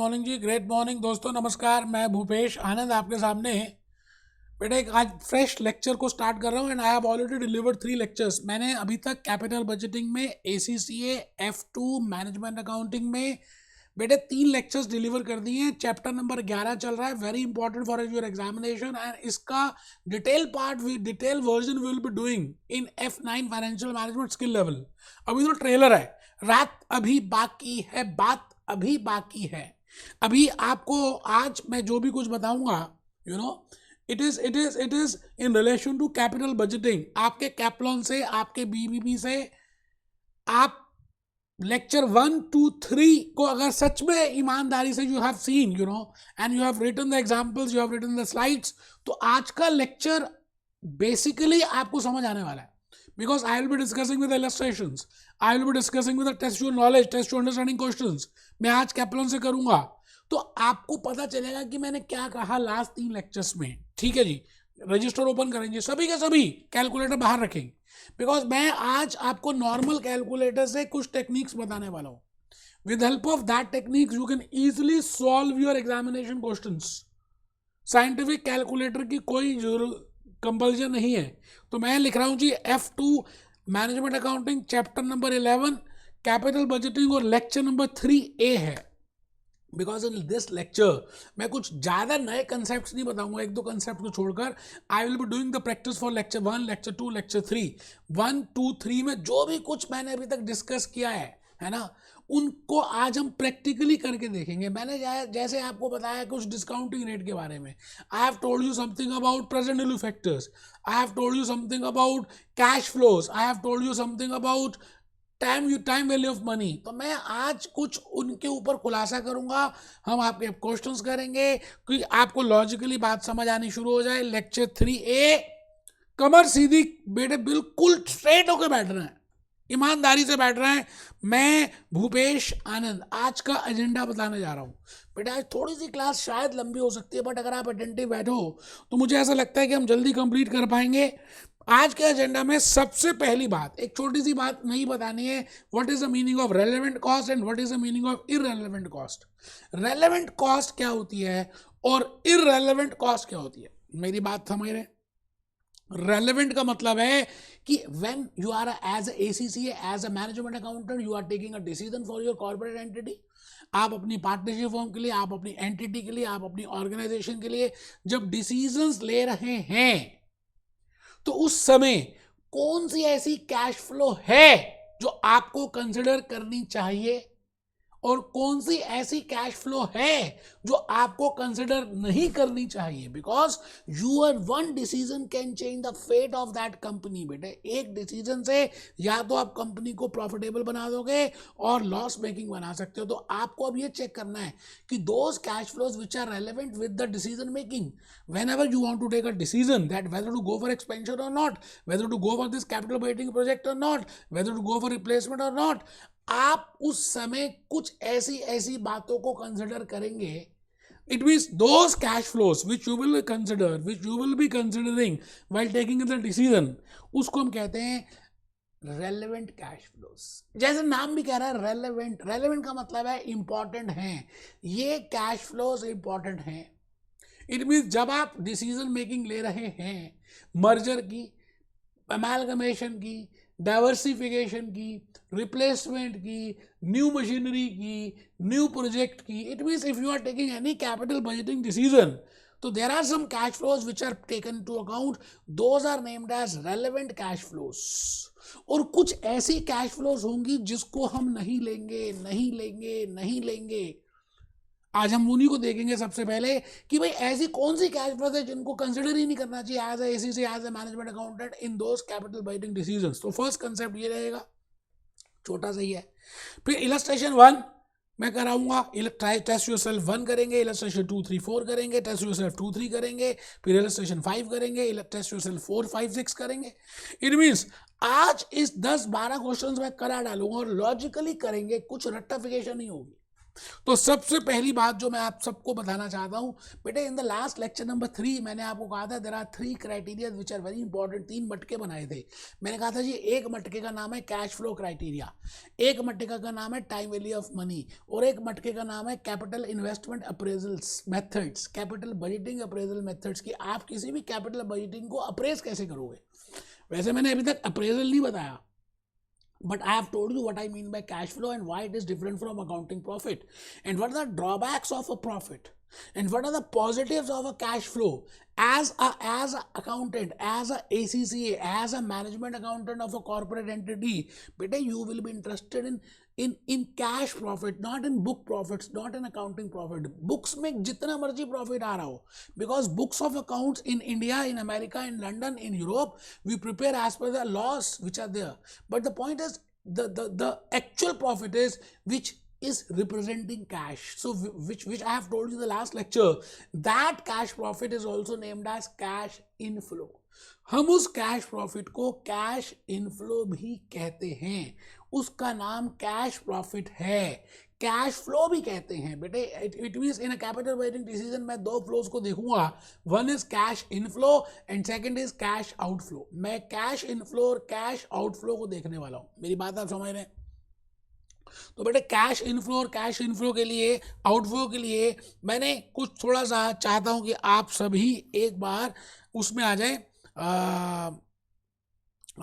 Morning जी, great morning दोस्तों, नमस्कार। मैं भूपेश आनंद आपके सामने बेटा एक आज फ्रेश लेक्चर को स्टार्ट कर रहा हूँ and I have already delivered 3 lectures. मैंने अभी तक कैपिटल बजटिंग में, ACCA, F2 मैनेजमेंट अकाउंटिंग में बेटे 3 लेक्चर्स डिलीवर कर दिए हैं। चैप्टर नंबर 11 चल रहा है, very important for your examination, and इसका detail version will be doing in F9 financial management skill level. अभी तो ट्रेलर है, रात अभी बाकी है, बात अभी बाकी है। अभी आपको आज मैं जो भी कुछ बताऊंगा, you know, it is in relation to capital budgeting. आपके कैपलॉन से, आपके BBB से आप लेक्चर 1, 2, 3 को अगर सच में ईमानदारी से you have seen, you know, and you have written the examples, you have written the slides, तो आज का लेक्चर बेसिकली आपको समझ आने वाला है। Because I will be discussing with illustrations, I will be discussing with the test your knowledge, test your understanding questions. मैं आज कैपलॉन से करूंगा, तो आपको पता चलेगा कि मैंने क्या कहा लास्ट 3 लेक्चर्स में। ठीक है जी, रजिस्टर ओपन करेंगे, सभी के सभी कैलकुलेटर बाहर रखेंगे, बिकॉज मैं आज आपको नॉर्मल कैलकुलेटर से कुछ टेक्निक्स बताने वाला हूँ। With help of that techniques you can easily solve your examination questions. Scientific calculator की कोई जरूरत कंपल्जन नहीं है। तो मैं लिख रहा हूं जी F2 management accounting chapter number 11 capital budgeting और लेक्चर नंबर 3A है। बिकॉज इन दिस लेक्चर मैं कुछ ज़्यादा नए कंसेप्ट नहीं बताऊंगा, 1-2 कंसेप्ट को छोड़कर। आई will be doing the practice for lecture 1, lecture 2, lecture 3। 1, 2, 3 में जो भी कुछ मैंने अभी तक डिस्कस किया है ना, उनको आज हम प्रैक्टिकली करके देखेंगे। मैंने जैसे आपको बताया कुछ डिस्काउंटिंग रेट के बारे में, I have told you something about present value factors, I have told you something about cash flows, I have told you something about time value of money. तो मैं आज कुछ उनके ऊपर खुलासा करूंगा, हम आपके क्वेश्चंस करेंगे कि आपको लॉजिकली बात समझ आनी शुरू हो जाए। लेक्चर 3A, कमर सीधी बेटे, बिल्कुल स्ट्रेट होकर बैठ रहे हैं, ईमानदारी से बैठ रहे हैं। मैं भूपेश आनंद आज का एजेंडा बताने जा रहा हूँ। बेटा आज थोड़ी सी क्लास शायद लंबी हो सकती है, बट अगर आप अटेंटिव बैठो तो मुझे ऐसा लगता है कि हम जल्दी कंप्लीट कर पाएंगे। आज के एजेंडा में सबसे पहली बात, एक छोटी सी बात नहीं बतानी है, what is the meaning of relevant cost and what is the meaning of irrelevant cost. Relevant cost क्या होती है और इररेलेवेंट कॉस्ट क्या होती है, मेरी बात समझ रहे हैं। रेलेवेंट का मतलब है कि when you are as a ACCA, as a management accountant, you are taking a decision for your corporate entity. आप अपनी पार्टनरशिप फॉर्म के लिए, आप अपनी एंटिटी के लिए, आप अपनी ऑर्गेनाइजेशन के लिए जब डिसीजंस ले रहे हैं, तो उस समय कौन सी ऐसी कैश फ्लो है जो आपको कंसिडर करनी चाहिए और कौन सी ऐसी कैश फ्लो है जो आपको कंसिडर नहीं करनी चाहिए। Because your one decision can change the fate of that company. बेटे एक डिसीजन से या तो आप कंपनी को प्रॉफिटेबल बना दोगे और लॉस मेकिंग बना सकते हो। तो आपको अब ये चेक करना है कि those cash flows which are relevant with the decision making, whenever you want to take a decision that whether to go for expansion or not, whether to go for this capital budgeting project or not, whether to go for replacement or not, आप उस समय कुछ ऐसी बातों को consider करेंगे। It means those cash flows which you will consider, which you will be considering while taking the decision, उसको हम कहते हैं रेलेवेंट कैश फ्लोज। जैसे नाम भी कह रहा है रेलेवेंट, रेलेवेंट का मतलब है इंपॉर्टेंट है, ये कैश फ्लोज इंपॉर्टेंट हैं। इट मीन्स जब आप डिसीजन मेकिंग ले रहे हैं मर्जर की, अमालगमेशन की, डाइवर्सिफिकेशन की, रिप्लेसमेंट की, न्यू मशीनरी की, न्यू प्रोजेक्ट की, it means if you are taking any capital budgeting decision, तो there are some cash flows which are taken to account, those are named as relevant cash flows. और कुछ ऐसी cash flows होंगी जिसको हम नहीं लेंगे, नहीं लेंगे, नहीं लेंगे। आज हम उन्हीं को देखेंगे सबसे पहले कि भाई ऐसी कौन सी कैश फ्लोज है जिनको कंसिडर ही नहीं करना चाहिए as a ACCA, as a management accountant in those capital budgeting decisions. तो फर्स्ट कंसेप्ट ये रहेगा, छोटा सा ही है। फिर इलस्ट्रेशन 1 मैं कराऊंगा, टेस्ट योरसेल्फ 1 करेंगे, इलस्ट्रेशन 2, 3, 4 करेंगे, टेस्ट योरसेल्फ 2, 3 करेंगे, फिर इलस्ट्रेशन 5 करेंगे, टेस्ट योरसेल्फ 4, 5, 6 करेंगे। इट मीन्स आज इस 10-12 क्वेश्चंस मैं करा डालूंगा और लॉजिकली करेंगे, कुछ रट्टाफिकेशन नहीं होगी। तो सबसे पहली बात जो मैं आप सबको बताना चाहता हूं बेटे, in the last lecture number 3 मैंने आपको कहा था there are 3 criteria which are very important. 3 मटके बनाए थे। मैंने कहा था जी एक मटके का नाम है कैश फ्लो क्राइटेरिया, एक मटके का नाम है टाइम वैल्यू ऑफ मनी, और एक मटके का नाम है capital investment appraisals methods, capital budgeting appraisal methods की आप किसी भी कैपिटल बजटिंग को अप्रेज कैसे करोगे। वैसे मैंने अभी तक अप्रेजल नहीं बताया, but I have told you what I mean by cash flow and why it is different from accounting profit, and what are the drawbacks of a profit, and what are the positives of a cash flow. As a accountant, as a ACCA, as a management accountant of a corporate entity, beta, you will be interested in cash profit, not in book profits, not in accounting profit. Books में जितना मर्जी profit आ रहा हो, because books of accounts in India, in America, in London, in Europe, we prepare as per the laws which are there. But the point is, the actual profit is which is representing cash. So which I have told you in the last lecture, that cash profit is also named as cash inflow. हम उस cash profit को cash inflow भी कहते हैं, उसका नाम cash profit है, cash flow भी कहते हैं बेटे। It means in a capital budgeting decision मैं दो फ्लोज को देखूंगा, one is cash inflow and second is cash outflow. मैं कैश इनफ्लो और कैश आउटफ्लो को देखने वाला हूं, मेरी बात आप समझ रहे हैं। तो बेटे कैश इनफ्लो और कैश इनफ्लो के लिए, आउटफ्लो के लिए मैं कुछ थोड़ा सा चाहता हूं कि आप सभी एक बार उसमें आ जाए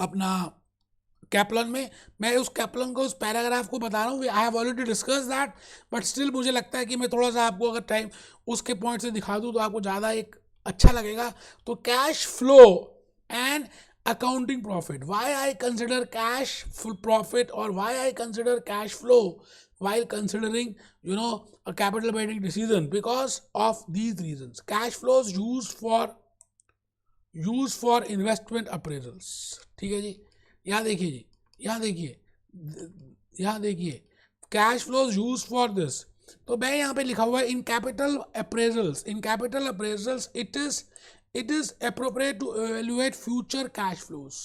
अपना कैप्लन में। मैं उस कैप्लन को, उस पैराग्राफ को बता रहा हूँ, I have already discuss that, but still मुझे लगता है कि मैं थोड़ा सा आपको अगर टाइम उसके पॉइंट से दिखा दूँ तो आपको ज़्यादा एक अच्छा लगेगा। तो cash flow and accounting profit, why I consider cash full profit or why I consider cash flow while considering a capital budgeting decision, because of these reasons. Cash flows used for investment appraisals, ठीक है जी। यहाँ देखिए जी, यहाँ देखिए cash flows use for this. तो मैं यहाँ पे लिखा हुआ है in capital appraisals it is appropriate to evaluate future cash flows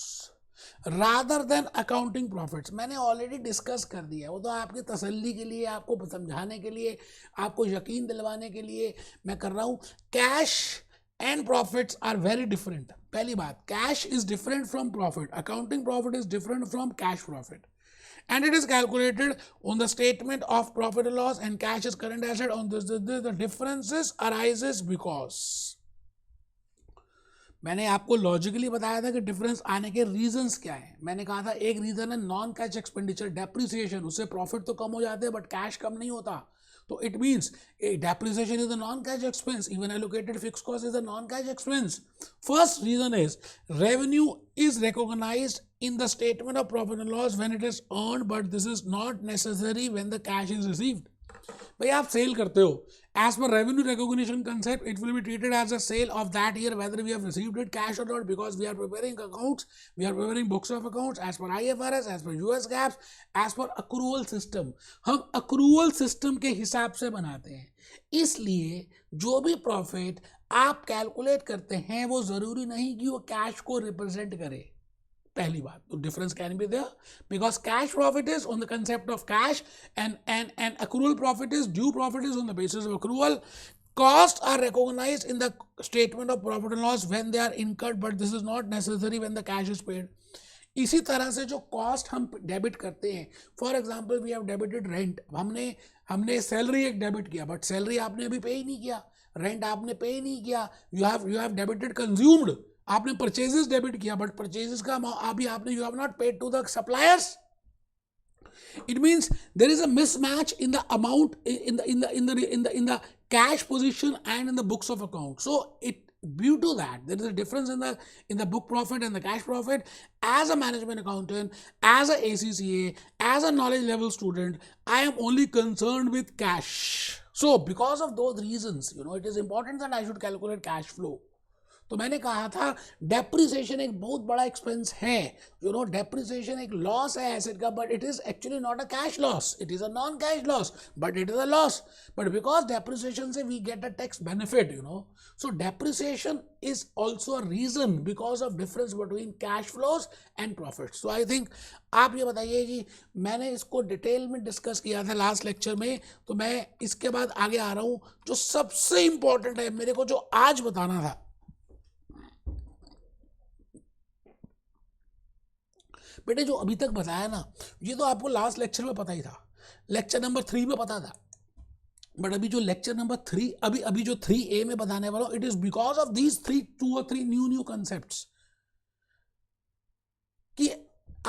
rather than accounting profits. मैंने ऑलरेडी डिस्कस कर दिया, वो तो आपकी तसल्ली के लिए, आपको समझाने के लिए, आपको यकीन दिलवाने के लिए मैं कर रहा हूँ। Cash and profits are very different. पहली बात, cash is different from profit, accounting profit is different from cash profit, and it is calculated on the statement of profit and loss, and cash is current asset on this. The differences arises because मैंने आपको logically बताया था कि difference आने के reasons क्या है। मैंने कहा था एक रीजन है नॉन कैश एक्सपेंडिचर, डेप्रिसिएशन, उससे प्रॉफिट तो कम हो जाते हैं बट कैश कम नहीं होता। तो it means depreciation is a non cash expense, even allocated fixed cost is a non cash expense. First reason is revenue is recognised in the statement of profit and loss when it is earned, but this is not necessary when the cash is received. भाई आप cell करते हो, as per revenue recognition concept it will be treated as a sale of that year whether we have received it cash or not, because we are preparing accounts, we are preparing books of accounts as per IFRS, as per US GAAP, as per accrual system। हम accrual system के हिसाब से बनाते हैं, इसलिए जो भी profit आप कैलकुलेट करते हैं वो जरूरी नहीं कि वो कैश को रिप्रेजेंट करे। पहली बात, तो difference can be there because cash profit is on the concept of cash and accrual profit is due profit is on the basis of accrual. Costs are recognized in the statement of profit and loss when they are incurred, but this is not necessary when the cash is paid. इसी तरह से जो cost हम debit करते हैं, for example we have debited rent, हमने salary एक debit किया बट सैलरी आपने अभी पे ही नहीं किया, रेंट आपने पे ही नहीं किया, यू हैव डेबिटेड कंज्यूम्ड, आपने परचेजेस डेबिट किया बट परचेजेस का अभी आपने you have not paid to the suppliers. It means there is a mismatch in the amount in the cash position and in the books of account. So due to that there is a difference in the book profit and the cash profit. As a management accountant, as a ACCA, as a knowledge level student, I am only concerned with cash. So because of those reasons, it is important that I should calculate cash flow. तो मैंने कहा था depreciation एक बहुत बड़ा expense है, you know, depreciation एक loss है एसेट का, but it is actually not a cash loss, it is a non cash loss, but it is a loss, but because depreciation से we get a tax benefit, you know. So depreciation is also a reason because of difference between cash flows and profit. So I think आप ये बताइए कि मैंने इसको detail में discuss किया था लास्ट लेक्चर में, तो मैं इसके बाद आगे आ रहा हूं. जो सबसे इंपॉर्टेंट है मेरे को जो आज बताना था, बेटे जो अभी तक बताया ना, ये तो आपको लास्ट लेक्चर में पता ही था, लेक्चर नंबर 3 में पता था, बट अभी जो लेक्चर नंबर 3, अभी जो 3A में बताने वाला हूं, it is because of these 2 or 3 new concepts कि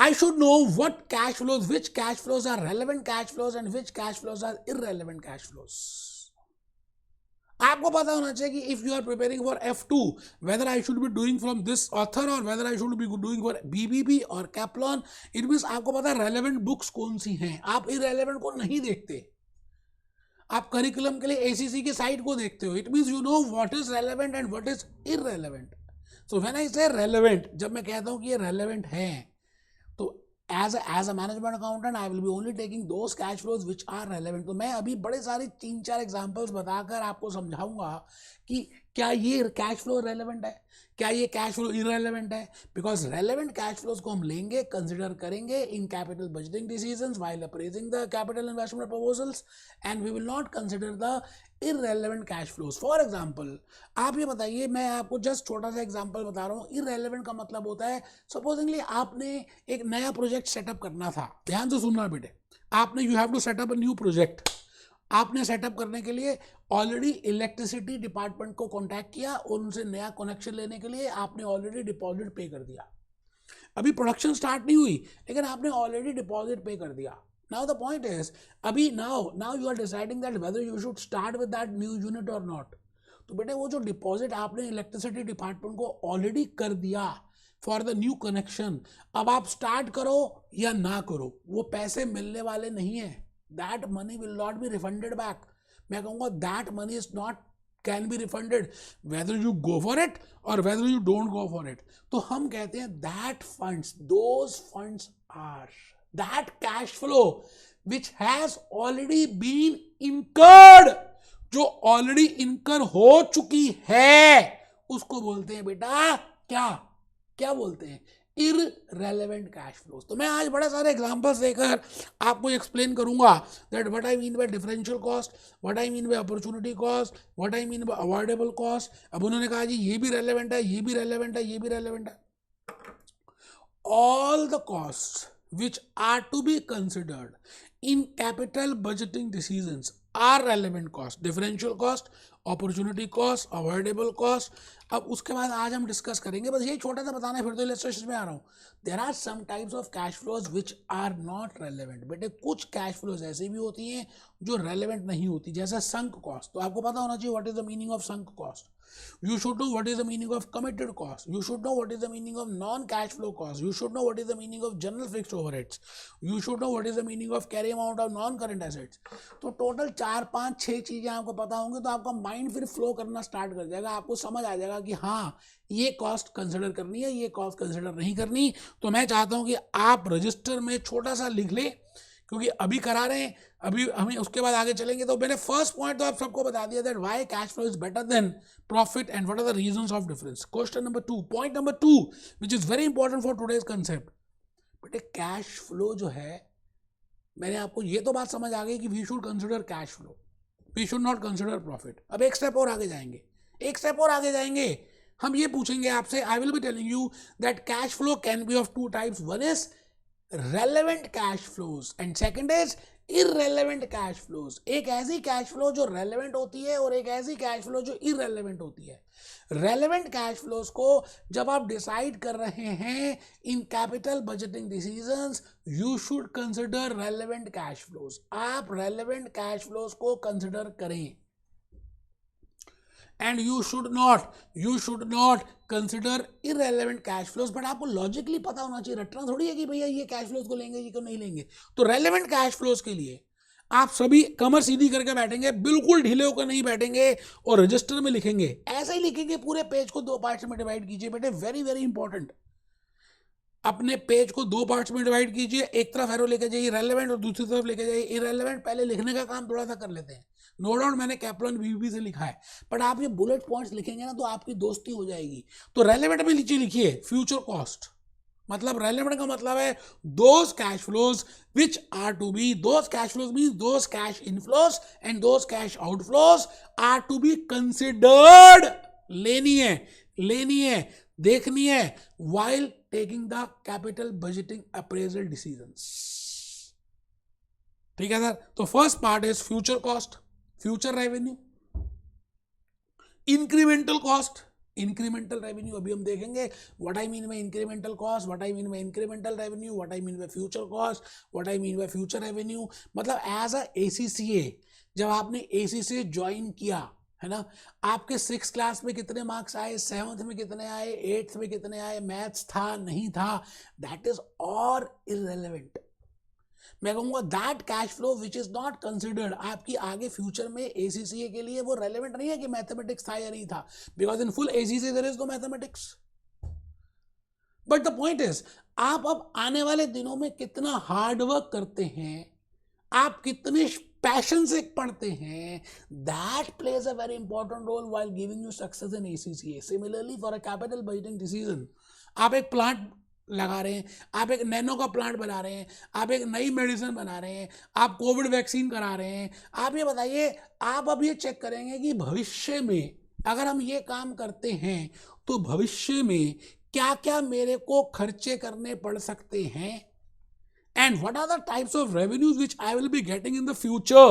I should know what cash flows, which cash flows are relevant cash flows and which cash flows are irrelevant cash flows. आपको पता होना चाहिए कि if you are preparing for F2, whether I should be doing from this author or whether I should be doing for BBB or Kaplan, it means आपको पता है relevant books कौन सी हैं. आप irrelevant को नहीं देखते, आप करिकुलम के लिए ACC की साइट को देखते हो. It means you know what is relevant and what is irrelevant. So when I say relevant, जब मैं कहता हूँ कि ये relevant है, तो as a management accountant I will be only taking those cash flows which are relevant. तो मैं अभी बड़े सारे 3-4 एग्जांपल्स बताकर आपको समझाऊंगा कि क्या ये कैश फ्लो रेलेवेंट है, क्या ये कैश फ्लो इररेलेवेंट है. बिकॉज रेलेवेंट कैश फ्लोज को हम लेंगे, कंसिडर करेंगे in capital budgeting decisions while appraising the capital investment proposals, and we will not consider the irrelevant cash flows. For example आप ये बताइए, मैं आपको जस्ट छोटा सा एग्जांपल बता रहा हूँ. इररेलेवेंट का मतलब होता है, सपोजिंगली आपने एक नया प्रोजेक्ट सेटअप करना था, ध्यान से सुनना बेटे, आपने you have to set up a new project. आपने सेटअप करने के लिए ऑलरेडी इलेक्ट्रिसिटी डिपार्टमेंट को कांटेक्ट किया और उनसे नया कनेक्शन लेने के लिए आपने ऑलरेडी डिपॉजिट पे कर दिया. अभी प्रोडक्शन स्टार्ट नहीं हुई लेकिन आपने ऑलरेडी डिपॉजिट पे कर दिया. नाउ द पॉइंट इज, अभी now you are deciding that whether you should start with that new unit और नॉट. तो बेटे वो जो डिपॉजिट आपने इलेक्ट्रिसिटी डिपार्टमेंट को ऑलरेडी कर दिया फॉर द न्यू कनेक्शन, अब आप स्टार्ट करो या ना करो, वो पैसे मिलने वाले नहीं है. That money will not be refunded back. मैं कहूँगा that money is not can be refunded whether you go for it or whether you don't go for it. तो हम कहते हैं that funds, those funds are that cash flow which has already been incurred, जो already incur हो चुकी है, उसको बोलते हैं बेटा क्या बोलते हैं, irrelevant cash flows. तो मैं आज बड़े सारे एग्जांपल्स देकर आपको एक्सप्लेन करूंगा that what I mean bye differential cost, what I mean bye opportunity cost, what I mean bye avoidable cost. अब उन्होंने कहा जी ये भी रेलेवेंट है, ये भी रेलेवेंट है, ये भी रेलेवेंट है. All the costs which are to be considered in capital budgeting decisions are relevant cost. Differential cost, opportunity cost, avoidable cost. अब उसके बाद आज हम डिस्कस करेंगे, बस ये छोटा सा बताना है, फिर तो इलस्ट्रेशन में आ रहा हूँ. There are some types of cash flows which are not relevant. बेटे कुछ कैश फ्लोज ऐसी भी होती हैं जो रेलेवेंट नहीं होती, जैसे संक कॉस्ट. तो आपको पता होना चाहिए what is the meaning of sunk cost. You should know what is the meaning of committed cost. You should know what is the meaning of non-cash flow cost. You should know what is the meaning of general fixed overheads. You should know what is the meaning of carry amount of non-current assets. तो total 4, 5, 6 चीज़ें आपको पता होंगी तो आपका mind फिर flow करना start कर जाएगा. आपको समझ आ जाएगा कि हाँ ये कॉस्ट कंसिडर करनी है, ये कॉस्ट कंसिडर नहीं करनी. तो मैं चाहता हूँ कि आप रजिस्टर में छोटा सा लिख ले, क्योंकि अभी करा रहे हैं, अभी हमें उसके बाद आगे चलेंगे. तो मैंने फर्स्ट पॉइंट तो आप सबको बता दिया that why cash flow is better than profit and what are the reasons of difference. Question number 2, point number 2 which is very important for today's concept. बेटे कैश फ्लो जो है, मैंने आपको ये तो बात समझ आ गई कि we should consider cash flow, we should not consider profit. अब एक स्टेप और आगे जाएंगे, हम ये पूछेंगे आपसे, आई will be telling you that cash flow can be of 2 types. One is relevant cash flows and second is irrelevant cash flows. एक ऐसी कैश फ्लो जो रेलेवेंट होती है और एक ऐसी कैश फ्लो जो इररेलेवेंट होती है. रेलेवेंट कैश फ्लोज को जब आप डिसाइड कर रहे हैं इन capital budgeting decisions, you should consider relevant cash flows. आप रेलेवेंट कैश फ्लोज को कंसिडर करें and you should not consider irrelevant cash flows. But आपको लॉजिकली पता होना चाहिए, रटना थोड़ी है कि भैया ये कैश फ्लोज को लेंगे, ये क्यों नहीं लेंगे. तो रेलेवेंट कैश फ्लोज के लिए आप सभी कमर सीधी करके बैठेंगे, बिल्कुल ढीले होकर नहीं बैठेंगे और रजिस्टर में लिखेंगे। ऐसे ही लिखेंगे, पूरे पेज को 2 पार्ट्स में डिवाइड कीजिए बेटे, वेरी वेरी इंपॉर्टेंट। अपने पेज को 2 पार्ट्स में डिवाइड कीजिए, एक तरफ एरो लेके जाइए रेलेवेंट और दूसरी तरफ लेके जाइए इररेलेवेंट। पहले लिखने का काम थोड़ा सा कर लेते हैं। नो डाउट मैंने कैप्लन बीबी से लिखा है, बट आप ये बुलेट पॉइंट्स लिखेंगे ना तो आपकी दोस्ती हो जाएगी। तो रेलेवेंट में नीचे लिखिए फ्यूचर कॉस्ट, मतलब रेलेवेंट का मतलब है those cash flows which are to be, those cash flows means those cash inflows and those cash outflows are to be considered, लेनी है, देखनी है, while taking the capital budgeting appraisal decisions। ठीक है सर। तो first part is future cost, future revenue, incremental cost, incremental revenue अभी हम देखेंगे। What I mean by incremental cost, what I mean by incremental revenue, what I mean by future cost, what I mean by future revenue. मतलब as a ACCA, जब आपने ACCA join किया है ना, आपके 6th क्लास में कितने marks आए, 7th में कितने आए, 8th में कितने आए, मैथ्स था नहीं था, दैट इज और इररेलेवेंट। मैं कहूंगा that cash flow which is not considered, आपकी आगे फ्यूचर में ACCA के लिए वो रेलेवेंट नहीं है कि मैथमेटिक्स था या नहीं था, because in full ACCA there is no mathematics. But the point is, आप अब आने वाले दिनों में कितना हार्ड वर्क करते हैं, आप कितने पैशन से पढ़ते हैं, that plays a very important role while giving you success in ACCA। Similarly for a capital budgeting decision, आप एक प्लांट लगा रहे हैं, आप एक नैनो का प्लांट बना रहे हैं, आप एक नई मेडिसिन बना रहे हैं, आप कोविड वैक्सीन करा रहे हैं, आप ये बताइए, आप अब ये चेक करेंगे कि भविष्य में अगर हम ये काम करते हैं तो भविष्य में क्या क्या मेरे को खर्चे करने पड़ सकते हैं, and what are the types of revenues which I will be getting in the future,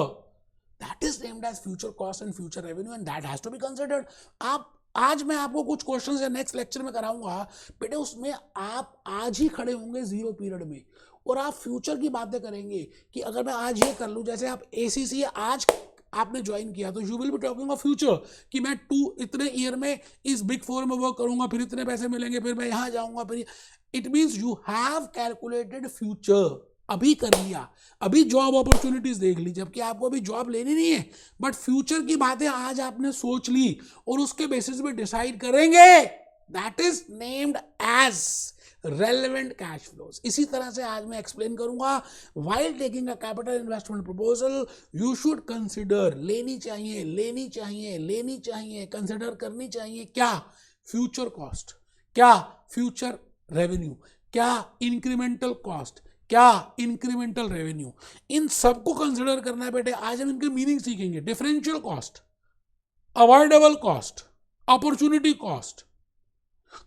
that is named as future cost and future revenue, and that has to be considered। आप आज मैं आपको कुछ क्वेश्चंस या next lecture में कराऊंगा बेटे, उसमें आप आज ही खड़े होंगे 0 पीरियड में और आप फ्यूचर की बातें करेंगे कि अगर मैं आज ये कर लूं, जैसे आप ACCA आज आपने ज्वाइन किया तो you will be talking of future कि मैं इतने ईयर में इस बिग 4 में वर्क करूंगा, फिर इतने पैसे मिलेंगे, फिर मैं यहाँ जाऊंगा, फिर it means you have calculated future, अभी कर लिया, अभी जॉब अपॉर्चुनिटीज देख ली, जबकि आपको अभी जॉब लेनी नहीं है, बट फ्यूचर की बातें आज आपने सोच ली और उसके बेसिस पे डिसाइड करेंगे, that is named as relevant cash flows. इसी तरह से आज मैं एक्सप्लेन करूंगा, while taking a capital investment proposal you should consider, लेनी चाहिए, कंसिडर करनी चाहिए क्या, फ्यूचर कॉस्ट, क्या फ्यूचर रेवेन्यू, क्या इंक्रीमेंटल कॉस्ट, क्या इंक्रीमेंटल रेवेन्यू, इन सबको कंसिडर करना है बेटे। आज हम इनके मीनिंग सीखेंगे। Differential cost, avoidable cost, opportunity cost.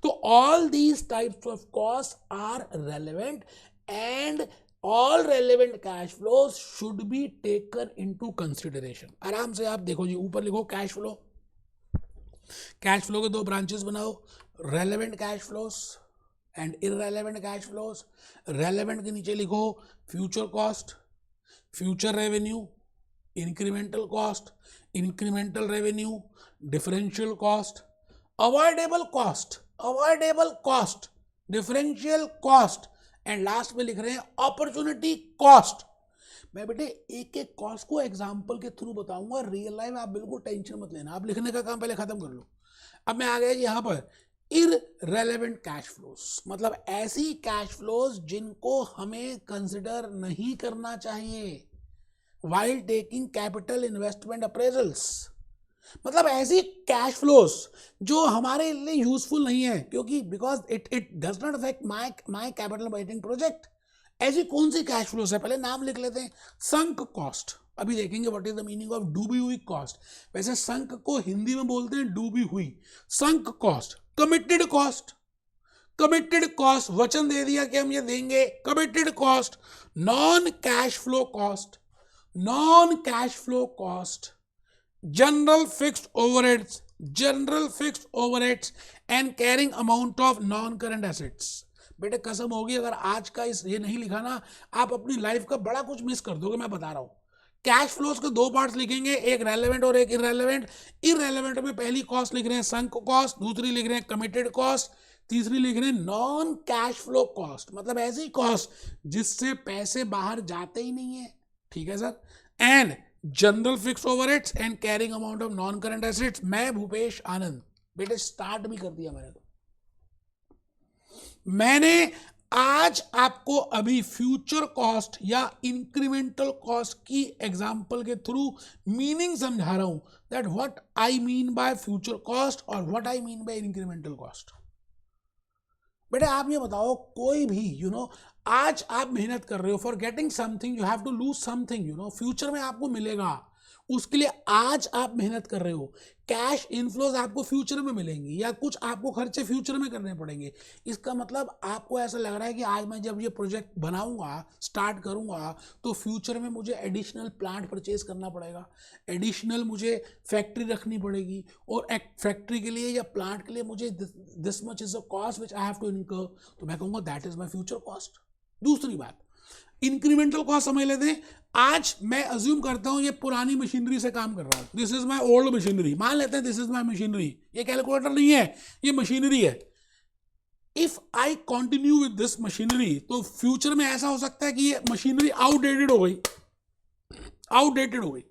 तो all these types of cost are relevant and all relevant cash flows should be taken into consideration. आराम से आप देखो जी, ऊपर लिखो कैश फ्लो, कैश फ्लो के 2 ब्रांचेस बनाओ, relevant cash flows and irrelevant cash flows. Relevant के नीचे लिखो future cost, future revenue, incremental cost, incremental revenue, differential cost, avoidable cost, differential cost, and last में लिख रहे हैं अपॉर्चुनिटी कॉस्ट। मैं बेटे एक एक कॉस्ट को एग्जांपल के थ्रू बताऊंगा, रियल लाइफ आप बिल्कुल टेंशन मत लेना, आप लिखने का काम पहले खत्म कर लो। अब मैं आ गया यहाँ पर इररेलेवेंट कैश फ्लोज, मतलब ऐसी कैश फ्लोज जिनको हमें कंसिडर नहीं करना चाहिए while taking capital investment appraisals. मतलब ऐसी कैश फ्लोज जो हमारे लिए यूजफुल नहीं है, क्योंकि because it does not affect my capital budgeting project. ऐसी कौन सी कैश फ्लोज है, पहले नाम लिख लेते हैं। संक कॉस्ट, अभी देखेंगे what is the meaning of डूबी हुई कॉस्ट। वैसे संक को हिंदी में बोलते हैं डूबी हुई। संक कॉस्ट, कमिटेड कॉस्ट, वचन दे दिया कि हम ये देंगे, committed cost. Non cash flow cost, general fixed overheads and carrying amount of non current assets. बेटे कसम होगी अगर आज का ये नहीं लिखा ना, आप अपनी लाइफ का बड़ा कुछ मिस कर दोगे, मैं बता रहा हूं। कैश फ्लोज के 2 पार्ट्स लिखेंगे, एक रेलेवेंट और एक इररेलेवेंट। इररेलेवेंट में पहली कॉस्ट लिख रहे हैं संक कॉस्ट, दूसरी लिख रहे हैं कमिटेड कॉस्ट, तीसरी लिख रहे हैं नॉन कैश फ्लो कॉस्ट, मतलब ऐसी कॉस्ट जिससे पैसे बाहर जाते ही नहीं है। ठीक है sir, and general fix overheads and carrying amount of non current assets. मैं भूपेश आनंद, बेटे स्टार्ट भी कर दिया मैंने। तो मैंने आज आपको अभी फ्यूचर कॉस्ट या इंक्रीमेंटल कॉस्ट की एग्जांपल के थ्रू मीनिंग समझा रहा हूं, that what I mean by future cost और what I mean by incremental cost. बेटे आप ये बताओ, कोई भी आज आप मेहनत कर रहे हो for getting something, you have to lose something, future में आपको मिलेगा, उसके लिए आज आप मेहनत कर रहे हो। कैश इनफ्लोज आपको फ्यूचर में मिलेंगी या कुछ आपको खर्चे फ्यूचर में करने पड़ेंगे। इसका मतलब आपको ऐसा लग रहा है कि आज मैं जब ये प्रोजेक्ट बनाऊंगा, स्टार्ट करूंगा, तो फ्यूचर में मुझे एडिशनल प्लांट परचेज करना पड़ेगा, एडिशनल मुझे फैक्ट्री रखनी पड़ेगी, और एक फैक्ट्री के लिए या प्लांट के लिए मुझे this much is a cost which I have to incur. तो मैं कहूँगा that is my future cost. दूसरी बात, इंक्रीमेंटल कॉस्ट समझ लेते हैं। आज मैं अज्यूम करता हूं ये पुरानी मशीनरी से काम कर रहा हूं, this is my old machinery, मान लेते हैं दिस इज माय मशीनरी, ये कैलकुलेटर नहीं है, ये मशीनरी है। If I continue with this machinery, तो फ्यूचर में ऐसा हो सकता है कि ये मशीनरी आउटडेटेड हो गई, आउटडेटेड हो गई।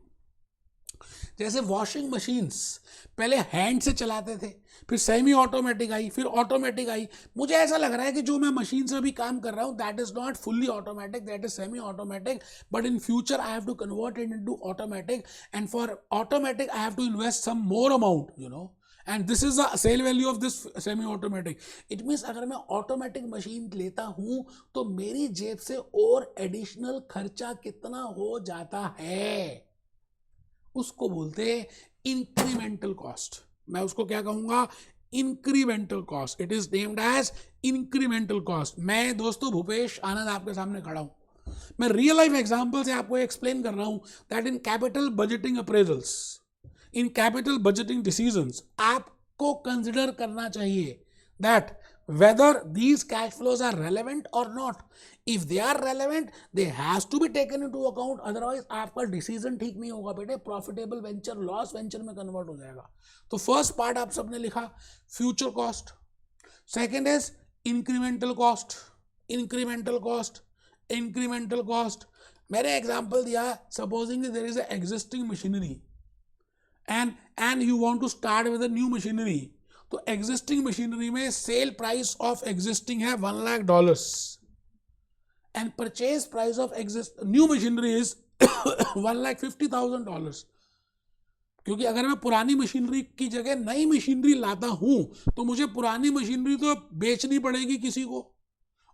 जैसे वॉशिंग मशीन्स पहले हैंड से चलाते थे, फिर सेमी ऑटोमेटिक आई, फिर ऑटोमेटिक आई। मुझे ऐसा लग रहा है कि जो मैं मशीन से अभी काम कर रहा हूँ that is not fully automatic, that is semi automatic, but in future I have to convert it into automatic, and for automatic I have to invest some more amount, and this is the sale value of this semi automatic. It means अगर मैं automatic machine लेता हूं तो मेरी जेब से और additional खर्चा कितना हो जाता है, उसको बोलते हैं इंक्रीमेंटल कॉस्ट। मैं उसको क्या कहूंगा, incremental cost. It is named as incremental cost. मैं दोस्तों भूपेश आनंद आपके सामने खड़ा हूं, मैं रियल लाइफ एग्जांपल से आपको एक्सप्लेन कर रहा हूं that in capital budgeting appraisals, in capital budgeting decisions, आपको कंसिडर करना चाहिए that whether these cash flows are relevant or not. If they are relevant, they has to be taken into account, otherwise आपका decision ठीक नहीं होगा बेटे, profitable venture loss venture में convert हो जाएगा। तो फर्स्ट पार्ट आप सबने लिखा future cost, second is incremental cost, incremental cost, incremental cost. मैंने एग्जाम्पल दिया, supposing there is a existing machinery and you want to start with a new machinery. तो एग्जिस्टिंग मशीनरी में सेल प्राइस ऑफ एग्जिस्टिंग है $1 lakh and purchase price of new machinery is $1,50,000। क्योंकि अगर मैं पुरानी machinery की जगह नई मशीनरी लाता हूं तो मुझे पुरानी मशीनरी तो बेचनी पड़ेगी किसी को,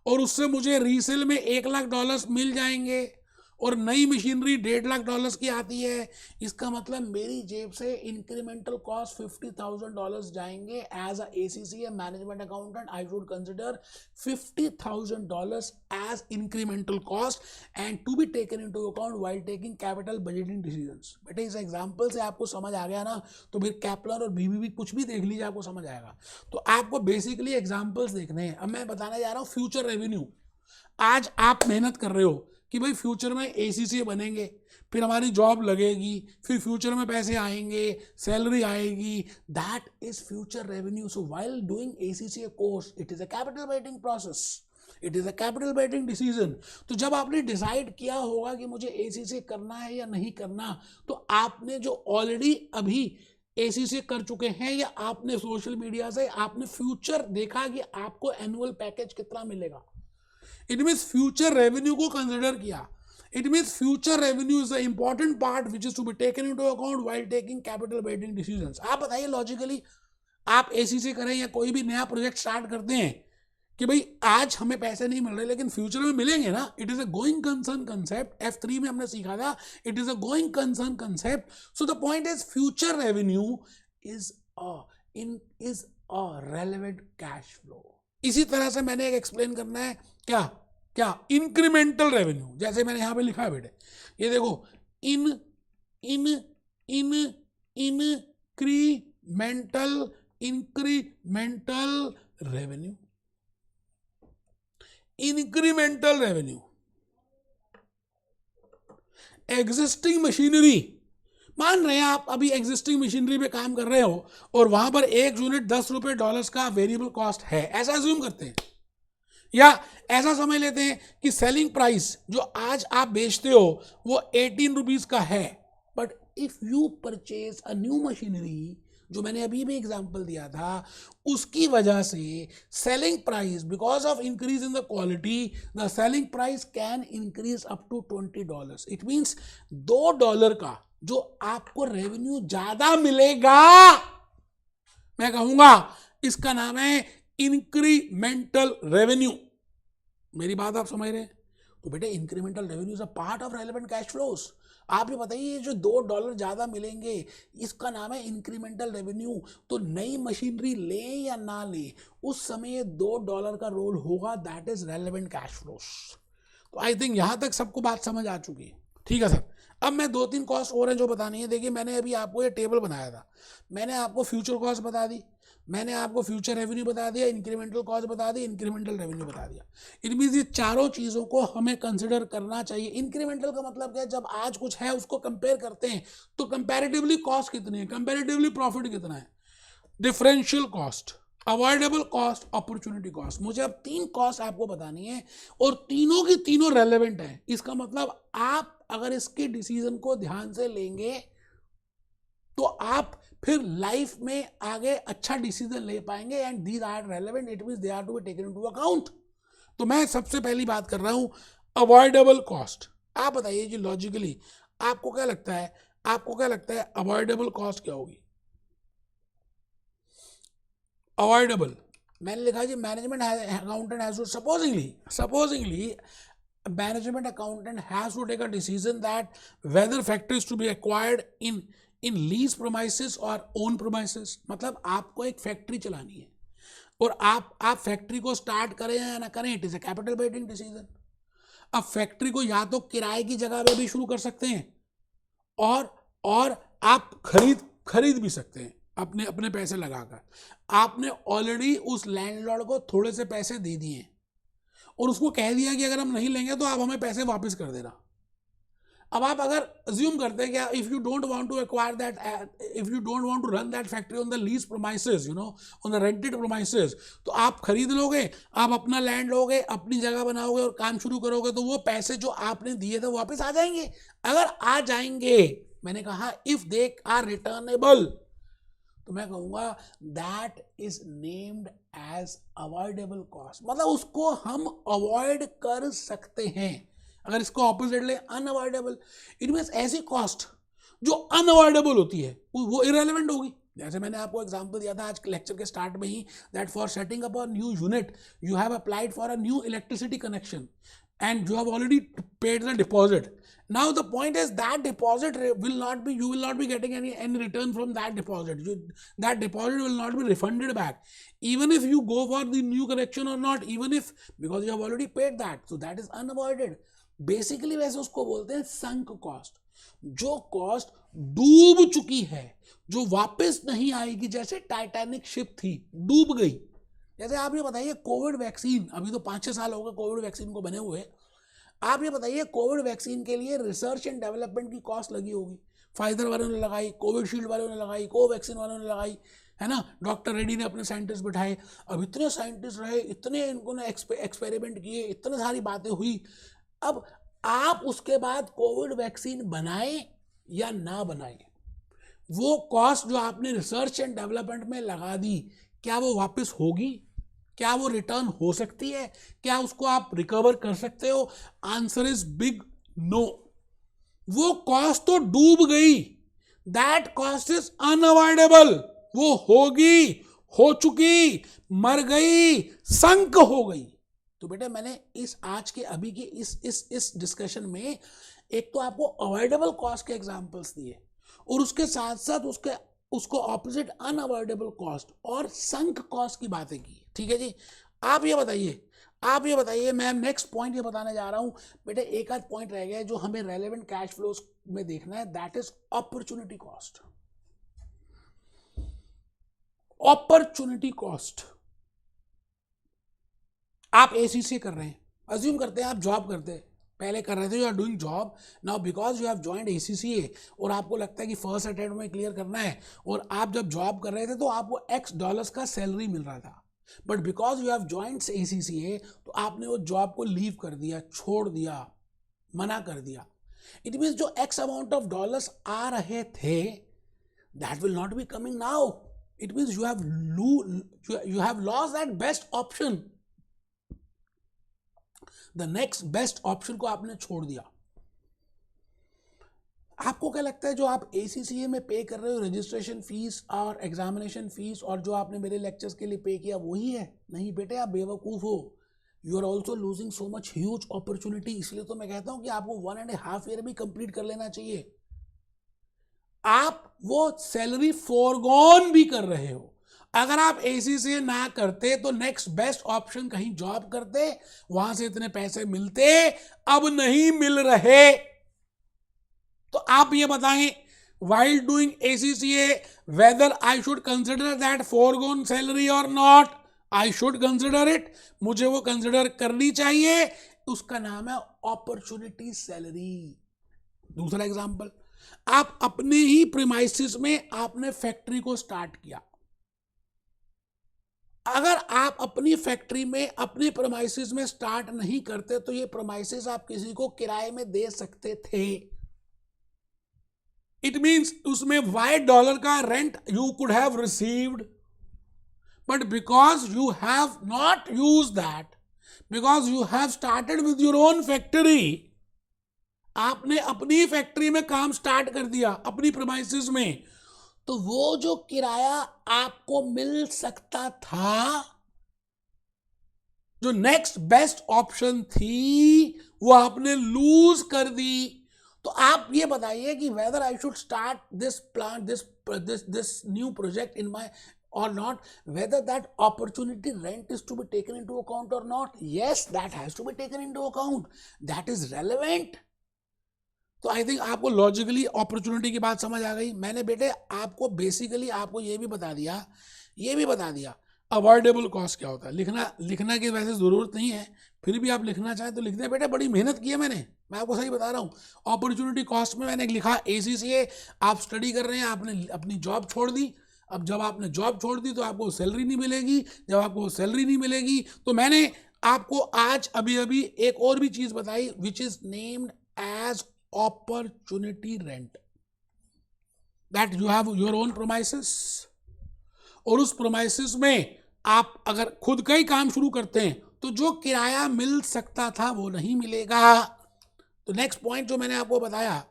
और उससे मुझे रीसेल में $1 लाख मिल जाएंगे, और नई मशीनरी $1.5 लाख की आती है। इसका मतलब मेरी जेब से इंक्रीमेंटल कॉस्ट $50,000 जाएंगे। As a ACCA management accountant I should consider $50,000 as incremental cost and to be taken into account while taking capital budgeting decisions. बेटे इस एग्जांपल से आपको समझ आ गया ना, तो फिर कैपलर और BBB कुछ भी देख लीजिए आपको समझ आएगा। तो आपको बेसिकली एग्जाम्पल्स देखने हैं। अब मैं बताने जा रहा हूँ फ्यूचर रेवेन्यू। आज आप मेहनत कर रहे हो कि भाई फ्यूचर में ACCA बनेंगे, फिर हमारी जॉब लगेगी, फिर फ्यूचर में पैसे आएंगे, सैलरी आएगी, that is future revenue. So while doing ACCA course it is a capital betting process, it is a capital betting decision. तो जब आपने डिसाइड किया होगा कि मुझे ACCA करना है या नहीं करना, तो आपने जो ऑलरेडी अभी ACCA कर चुके हैं या आपने सोशल मीडिया से आपने फ्यूचर देखा कि आपको एनुअल पैकेज कितना मिलेगा, इट मीन्स फ्यूचर रेवेन्यू को कंसिडर किया। It means future revenue is the important part which is to be taken into account while taking capital betting decisions. आप बताइए लॉजिकली, आप ACCA करें या कोई भी नया प्रोजेक्ट स्टार्ट करते हैं कि भाई आज हमें पैसे नहीं मिल रहे लेकिन फ्यूचर में मिलेंगे ना, it is a going concern concept. F3 में हमने सीखा था, it is a going concern concept. So the point is future revenue is a relevant cash flow. इसी तरह से मैंने एक एक्सप्लेन करना है, क्या इंक्रीमेंटल रेवेन्यू। जैसे मैंने यहां पे लिखा है बेटे, ये देखो, incremental revenue, incremental revenue. Existing machinery, मान रहे हैं आप अभी एग्जिस्टिंग मशीनरी पे काम कर रहे हो और वहां पर एक यूनिट $10 का वेरिएबल कॉस्ट है, ऐसा अज्यूम करते हैं। या ऐसा समझ लेते हैं कि सेलिंग प्राइस जो आज आप बेचते हो वो 18 रुपीज का है, but if you purchase a new machinery, जो मैंने अभी भी एग्जांपल दिया था, उसकी वजह से selling price because of increase in the quality, the selling price can increase up to $20. It means $2 का जो आपको रेवेन्यू ज्यादा मिलेगा, मैं कहूंगा इसका नाम है इंक्रीमेंटल रेवेन्यू। मेरी बात आप समझ रहे हैं? तो बेटे incremental revenue is a part of relevant cash flows. आप ये बताइए जो $2 ज्यादा मिलेंगे इसका नाम है इंक्रीमेंटल रेवेन्यू। तो नई मशीनरी ले या ना ले उस समय $2 का रोल होगा, that is relevant cash flows. तो आई थिंक यहां तक सबको बात समझ आ चुकी है। ठीक है सर, अब मैं 2-3 कॉस्ट और हैं जो बतानी है। देखिए मैंने अभी आपको ये टेबल बनाया था, मैंने आपको फ्यूचर कॉस्ट बता दी, मैंने आपको फ्यूचर रेवेन्यू बता दिया, इंक्रीमेंटल कॉस्ट बता दी, इंक्रीमेंटल रेवेन्यू बता दिया। इट मीन्स ये चारों चीज़ों को हमें कंसिडर करना चाहिए। इंक्रीमेंटल का मतलब क्या है, जब आज कुछ है उसको कंपेयर करते हैं तो कंपैरेटिवली कॉस्ट कितनी है, कंपैरेटिवली प्रॉफिट कितना है, differential cost, avoidable cost, opportunity cost. मुझे अब 3 कॉस्ट आपको बतानी है और तीनों की तीनों रेलेवेंट है। इसका मतलब आप अगर इसके डिसीजन को ध्यान से लेंगे तो आप फिर लाइफ में आगे अच्छा डिसीजन ले पाएंगे। And these are relevant, it means they are to be taken into account. तो मैं सबसे पहली बात कर रहा हूं अवॉइडेबल कॉस्ट। आप बताइए जी लॉजिकली आपको क्या लगता है, आपको क्या लगता है अवॉइडेबल कॉस्ट क्या होगी? अवॉइडेबल, मैंने लिखा जी management accountant has to supposingly management accountant has to take a decision that whether factory is to be acquired in lease premises or own premises। मतलब आपको एक फैक्ट्री चलानी है और आप फैक्ट्री को स्टार्ट करें या ना करें, it is a capital betting decision. अब फैक्ट्री को या तो किराए की जगह पे भी शुरू कर सकते हैं और आप खरीद भी सकते हैं अपने अपने पैसे लगाकर। आपने ऑलरेडी उस लैंडलॉर्ड को थोड़े से पैसे दे दिए हैं और उसको कह दिया कि अगर हम नहीं लेंगे तो आप हमें पैसे वापस कर देना। अब आप अगर अज्यूम करते हैं कि if you don't want to acquire that, if you don't want to run that factory on the lease premises, you know, on the rented premises, तो आप खरीद लोगे, आप अपना लैंड लोगे, अपनी जगह बनाओगे और काम शुरू करोगे, तो वो पैसे जो आपने दिए थे वापस आ जाएंगे। अगर आ जाएंगे, मैंने कहा इफ दे आर रिटर्नेबल, तो मैं कहूंगा that is named as avoidable cost. मतलब उसको हम अवॉइड कर सकते हैं। अगर इसको ऑपोजिट ले अनअवॉइडेबल, इट मींस ऐसी कॉस्ट जो अनअवॉइडेबल होती है वो इरेलेवेंट होगी। जैसे मैंने आपको एग्जांपल दिया था आज लेक्चर के स्टार्ट में ही, that for setting up a new unit you have applied for a new electricity connection and you have already paid the deposit. Now the point is that deposit will not be, you will not be getting any return from that deposit. That deposit will not be refunded back, even if you go for the new connection or not, even if, because you have already paid that, so that is unavoided. Basically वैसे उसको बोलते हैं sunk cost, जो cost डूब चुकी है, जो वापस नहीं आएगी। जैसे टाइटैनिक शिप थी, डूब गई। जैसे आप ये बताइए कोविड वैक्सीन, अभी तो 5-6 साल हो गए कोविड वैक्सीन को बने हुए, आप ये बताइए कोविड वैक्सीन के लिए रिसर्च एंड डेवलपमेंट की कॉस्ट लगी होगी, फाइजर वालों ने लगाई, कोविशील्ड वालों ने लगाई, कोवैक्सीन वालों ने लगाई, है ना, डॉक्टर रेड्डी ने अपने साइंटिस्ट बिठाए, अब इतने साइंटिस्ट रहे, इतने इनको ने एक्सपेरिमेंट किए, इतनी सारी बातें हुई। अब आप उसके बाद कोविड वैक्सीन बनाए या ना बनाए, वो कॉस्ट जो आपने रिसर्च एंड डेवलपमेंट में लगा दी, क्या वो वापस होगी? क्या वो रिटर्न हो सकती है? क्या उसको आप रिकवर कर सकते हो? Answer is big no. वो कॉस्ट तो डूब गई, दैट कॉस्ट इज अनअवॉइडेबल। वो होगी, हो चुकी, मर गई, संक हो गई। तो बेटा मैंने इस आज के अभी के इस डिस्कशन में एक तो आपको अवॉइडेबल कॉस्ट के एग्जांपल्स दिए और उसके साथ साथ उसको ऑपोजिट अनअवॉइडेबल कॉस्ट और संक कॉस्ट की बातें की। ठीक है जी, आप ये बताइए, मैं नेक्स्ट पॉइंट ये बताने जा रहा हूं बेटे। एक आध पॉइंट रह गया है जो हमें रेलेवेंट कैश फ्लोज में देखना है, that is opportunity cost. Opportunity cost, आप एसीसी कर रहे हैं, अज्यूम करते हैं आप जॉब करते हैं, पहले कर रहे थे, you are doing job now because you have joined ACCA और आपको लगता है कि फर्स्ट अटेम्प्ट में क्लियर करना है, और आप जब जॉब कर रहे थे तो आपको $X का सैलरी मिल रहा था, but because you have joint ACCA तो आपने वो जॉब को लीव कर दिया, छोड़ दिया, मना कर दिया. इट मीन्स जो X अमाउंट ऑफ डॉलर्स आ रहे थे that will not be coming now. It means you have lost that best option. The next best option को आपने छोड़ दिया. आपको क्या लगता है जो आप ACCA में पे कर रहे हो रजिस्ट्रेशन फीस और एग्जामिनेशन फीस और जो आपने मेरे लेक्चर्स के लिए पे किया वही है? नहीं बेटे, आप बेवकूफ़ हो. You are also losing so much huge opportunity. इसलिए तो मैं कहता हूं कि आपको 1.5 ईयर भी कंप्लीट कर लेना चाहिए. आप वो सैलरी फोरगॉन भी कर रहे हो. अगर आप ACCA ना करते तो नेक्स्ट बेस्ट ऑप्शन कहीं जॉब करते, वहां से इतने पैसे मिलते, अब नहीं मिल रहे. तो आप ये बताएं, while doing ACCA whether I should consider that foregone salary or not. I should consider it. मुझे वो कंसिडर करनी चाहिए. उसका नाम है अपॉर्चुनिटी सैलरी. दूसरा एग्जांपल, आप अपने ही प्रीमाइसिस में आपने फैक्ट्री को स्टार्ट किया. अगर आप अपनी फैक्ट्री में अपनी प्रीमाइसिस में स्टार्ट नहीं करते तो ये प्रीमाइसिस आप किसी को किराए में दे सकते थे. इट मीन्स उसमें $5 का rent you could have received, but because you have not use that, because you have started with your own factory, आपने अपनी फैक्ट्री में काम स्टार्ट कर दिया अपनी प्रीमाइसिस में, तो वो जो किराया आपको मिल सकता था, जो नेक्स्ट बेस्ट ऑप्शन थी, वो आपने लूज कर दी. तो आप ये बताइए कि whether I should start this plan, this new project in my or not, whether that opportunity rent is to be taken into account or not. Yes, that has to be taken into account. That is relevant. तो I think आपको logically opportunity की बात समझ आ गई. मैंने बेटे आपको बेसिकली आपको ये भी बता दिया अवॉइडेबल कॉस्ट क्या होता है. लिखना की वैसे ज़रूरत नहीं है, फिर भी आप लिखना चाहें तो लिख दें. बेटा बड़ी मेहनत की है मैंने, मैं आपको सही बता रहा हूँ. अपॉर्चुनिटी कॉस्ट में मैंने लिखा ACCA, आप स्टडी कर रहे हैं, आपने अपनी जॉब छोड़ दी. अब जब आपने जॉब छोड़ दी तो आपको सैलरी नहीं मिलेगी. जब आपको सैलरी नहीं मिलेगी तो मैंने आपको आज अभी एक और भी चीज़ बताई which is named as opportunity rent. That you have your own premises, और उस प्रोमाइसेस में आप अगर खुद का ही काम शुरू करते हैं तो जो किराया मिल सकता था वो नहीं मिलेगा. तो नेक्स्ट पॉइंट जो मैंने आपको बताया,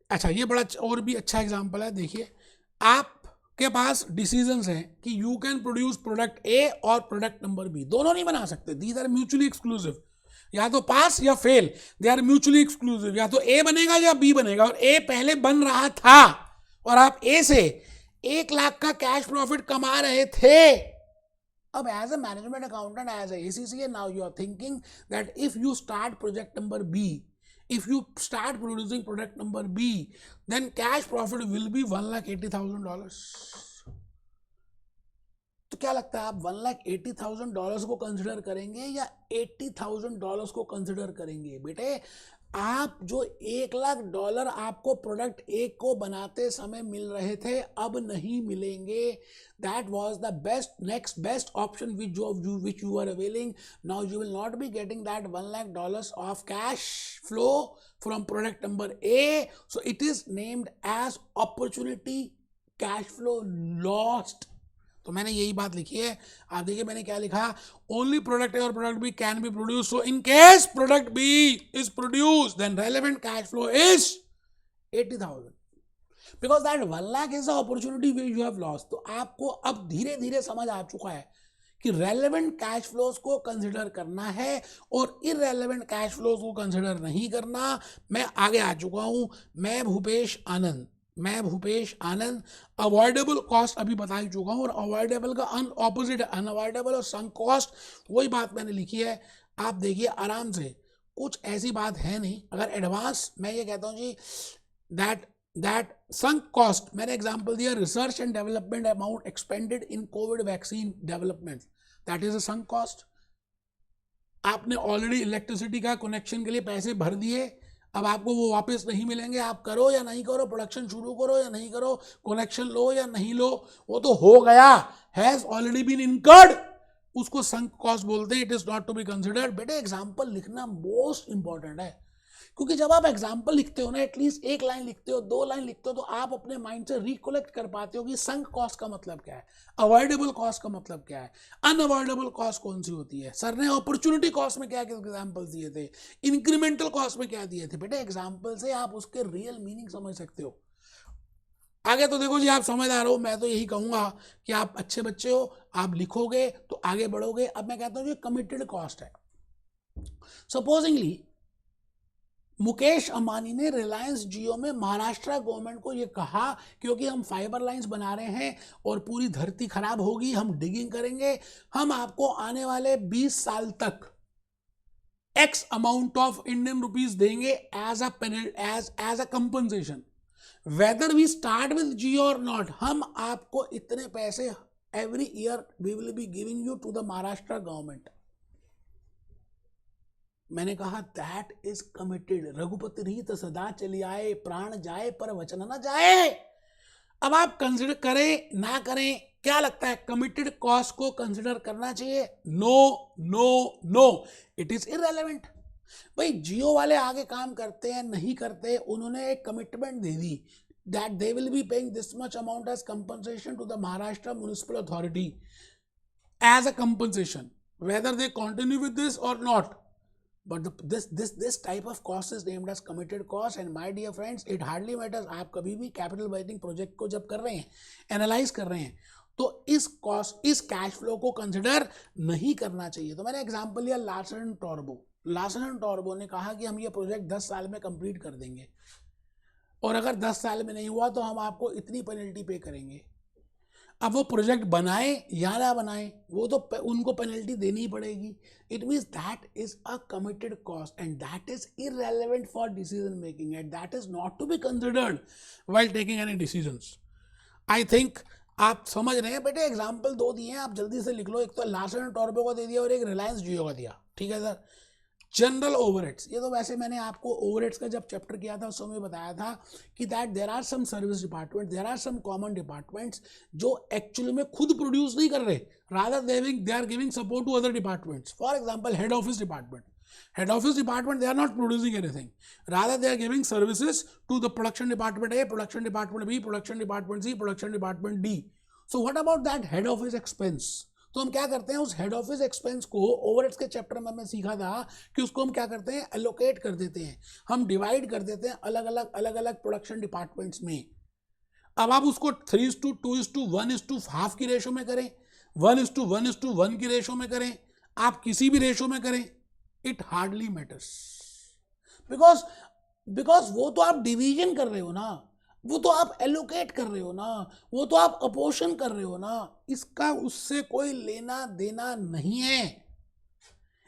अच्छा ये बड़ा और भी अच्छा एग्जांपल है. देखिए, आपके पास डिसीजंस हैं कि you can produce product A और प्रोडक्ट नंबर B, दोनों नहीं बना सकते. These are mutually exclusive. या तो पास या fail, they are mutually exclusive. या तो A बनेगा या B बनेगा, और A पहले बन रहा था और आप A से 1 लाख का कैश प्रॉफिट कमा रहे थे. अब as a management accountant, as a ACCA, now you are thinking that if you start project number B, if you start producing product number B, then cash profit will be $1,80,000. तो क्या लगता है आप $1,80,000 को कंसिडर करेंगे या $80,000 को consider करेंगे? बेटे आप जो $1,00,000 आपको प्रोडक्ट A को बनाते समय मिल रहे थे, अब नहीं मिलेंगे. That was the next best option which you are availing. Now you will not be getting that $1,00,000 of cash flow from product number A. So it is named as opportunity cash flow lost. तो मैंने यही बात लिखी है. आप देखिए मैंने क्या लिखा, ओनली प्रोडक्ट A और product B can be produce. So in case product B is produce, then relevant cash flow is 80,000, because that 1 lakh is the opportunity which you have lost. तो आपको अब धीरे धीरे समझ आ चुका है कि रेलेवेंट कैश फ्लोज को कंसिडर करना है और इररेलेवेंट कैश फ्लोज को कंसिडर नहीं करना. मैं आगे आ चुका हूं. मैं भूपेश आनंद अवॉइडेबल कॉस्ट अभी बता ही चुका हूँ, और अवॉइडेबल का ऑपोजिट अनअवॉइडेबल और संक कॉस्ट, वही बात मैंने लिखी है. आप देखिए आराम से, कुछ ऐसी बात है नहीं. अगर एडवांस मैं ये कहता हूँ जी दैट संक कॉस्ट, मैंने एग्जांपल दिया research and development amount expanded in Covid vaccine development, that is a sunk cost. आपने ऑलरेडी इलेक्ट्रिसिटी का कनेक्शन के लिए पैसे भर दिए, अब आपको वो वापस नहीं मिलेंगे, आप करो या नहीं करो, प्रोडक्शन शुरू करो या नहीं करो, कनेक्शन लो या नहीं लो, वो तो हो गया, हैज ऑलरेडी बीन इनकर्ड, उसको संक कॉस्ट बोलते हैं, it is not to be considered. बेटे एग्जाम्पल लिखना मोस्ट इंपॉर्टेंट है, क्योंकि जब आप एग्जाम्पल लिखते हो ना, एटलीस्ट एक लाइन लिखते हो, 2 लाइन लिखते हो, तो आप अपने माइंड से रिकलेक्ट कर पाते हो कि संक कॉस्ट का मतलब क्या है, अवॉइडेबल कॉस्ट का मतलब क्या है, अनअवॉइडेबल कॉस्ट कौन सी होती है। सर ने अपॉर्चुनिटी कॉस्ट में क्या एग्जाम्पल दिए थे, इंक्रीमेंटल कॉस्ट में क्या दिए थे। बेटे एग्जाम्पल से आप उसके रियल मीनिंग समझ सकते हो। आगे तो देखो जी, आप समझदार हो, मैं तो यही कहूंगा कि आप अच्छे बच्चे हो, आप लिखोगे तो आगे बढ़ोगे। अब मैं कहता हूँ जो कमिटेड कॉस्ट है, सपोजिंगली मुकेश अंबानी ने रिलायंस जियो में महाराष्ट्र गवर्नमेंट को ये कहा, क्योंकि हम फाइबर लाइंस बना रहे हैं और पूरी धरती खराब होगी, हम डिगिंग करेंगे, हम आपको आने वाले 20 साल तक X amount of Indian rupees देंगे as a compensation, whether we start with Jio और नॉट, हम आपको इतने पैसे every year we will be giving you to the Maharashtra government. मैंने कहा दैट इज कमिटेड, रघुपति रीत सदा चली आए, प्राण जाए पर वचन न जाए। अब आप कंसिडर करें ना करें, क्या लगता है, कमिटेड कॉस्ट को कंसिडर करना चाहिए? No no no, it is irrelevant. भाई जियो वाले आगे काम करते हैं नहीं करते, उन्होंने एक commitment they the that they will be paying this much amount as compensation to the Maharashtra Municipal Authority as a compensation, whether they continue with this or not. But this type of cost is named as committed cost, and my dear friends, it hardly matters आप कभी भी capital budgeting project को जब कर रहे हैं, analyse कर रहे हैं, तो इस कॉस्ट, इस कैश फ्लो को कंसिडर नहीं करना चाहिए। तो मैंने एग्जांपल लिया Larsen and turbo. Larsen and turbo ने कहा कि हम ये प्रोजेक्ट 10 साल में कंप्लीट कर देंगे, और अगर 10 साल में नहीं हुआ तो हम आपको इतनी पेनल्टी पे करेंगे। अब वो प्रोजेक्ट बनाए या ना बनाए, वो तो उनको पेनल्टी देनी ही पड़ेगी। It means that is a committed cost and that is irrelevant for decision making and that is not to be considered while taking any decisions. I think आप समझ रहे हैं। बेटे एग्जाम्पल 2 दिए हैं, आप जल्दी से लिख लो। एक तो लार्सन एंड टॉर्बो का दे दिया और एक रिलायंस जियो का दिया, ठीक है सर। जनरल ओवरहेड्स, ये तो वैसे मैंने आपको ओवरहेड्स का जब चैप्टर किया था उस समय बताया था कि that there are some service department, there are some common departments जो एक्चुअली में खुद प्रोड्यूस नहीं कर रहे, rather they are giving support to other departments. For example head office department, they are not producing anything, rather they are giving services to the production department A, production department B, production department C, production department D. So what about that head office expense? तो हम क्या करते हैं, उस head office expense को overheads के chapter में मैं सीखा था कि उसको हम क्या करते हैं, एलोकेट कर देते हैं, हम डिवाइड कर देते हैं अलग अलग प्रोडक्शन डिपार्टमेंट्स में। अब आप उसको 3:2:1:1 की रेशो में करें, 1:1:1 की रेशो में करें, आप किसी भी रेशो में करें, इट हार्डली मैटर्स, बिकॉज वो तो आप डिवीजन कर रहे हो ना, वो तो आप एलोकेट कर रहे हो ना, वो तो आप अपोर्शन कर रहे हो ना, इसका उससे कोई लेना देना नहीं है।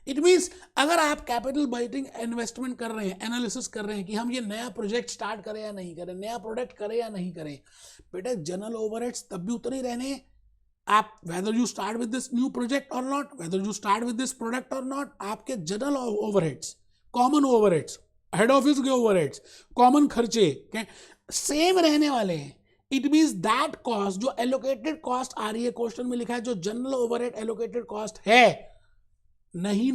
इट मीन्स अगर आप कैपिटल बजटिंग इन्वेस्टमेंट कर रहे हैं, एनालिसिस कर रहे हैं कि हम ये नया प्रोजेक्ट स्टार्ट करें या नहीं करें, नया प्रोडक्ट करें या नहीं करें, बेटा जनरल ओवरहेड्स तब भी उतने ही रहने। आप whether you start with this new project और not, whether you start with this product और नॉट, आपके general overheads, common overheads, head office के ओवरहेड्स, कॉमन खर्चे सेम रहने वाले हैं। इट मीन्स दैट कॉस्ट जो एलोकेटेड कॉस्ट आ रही है, क्वेश्चन में लिखा है जो जनरल ओवरहेड एलोकेटेड कॉस्ट है, नहीं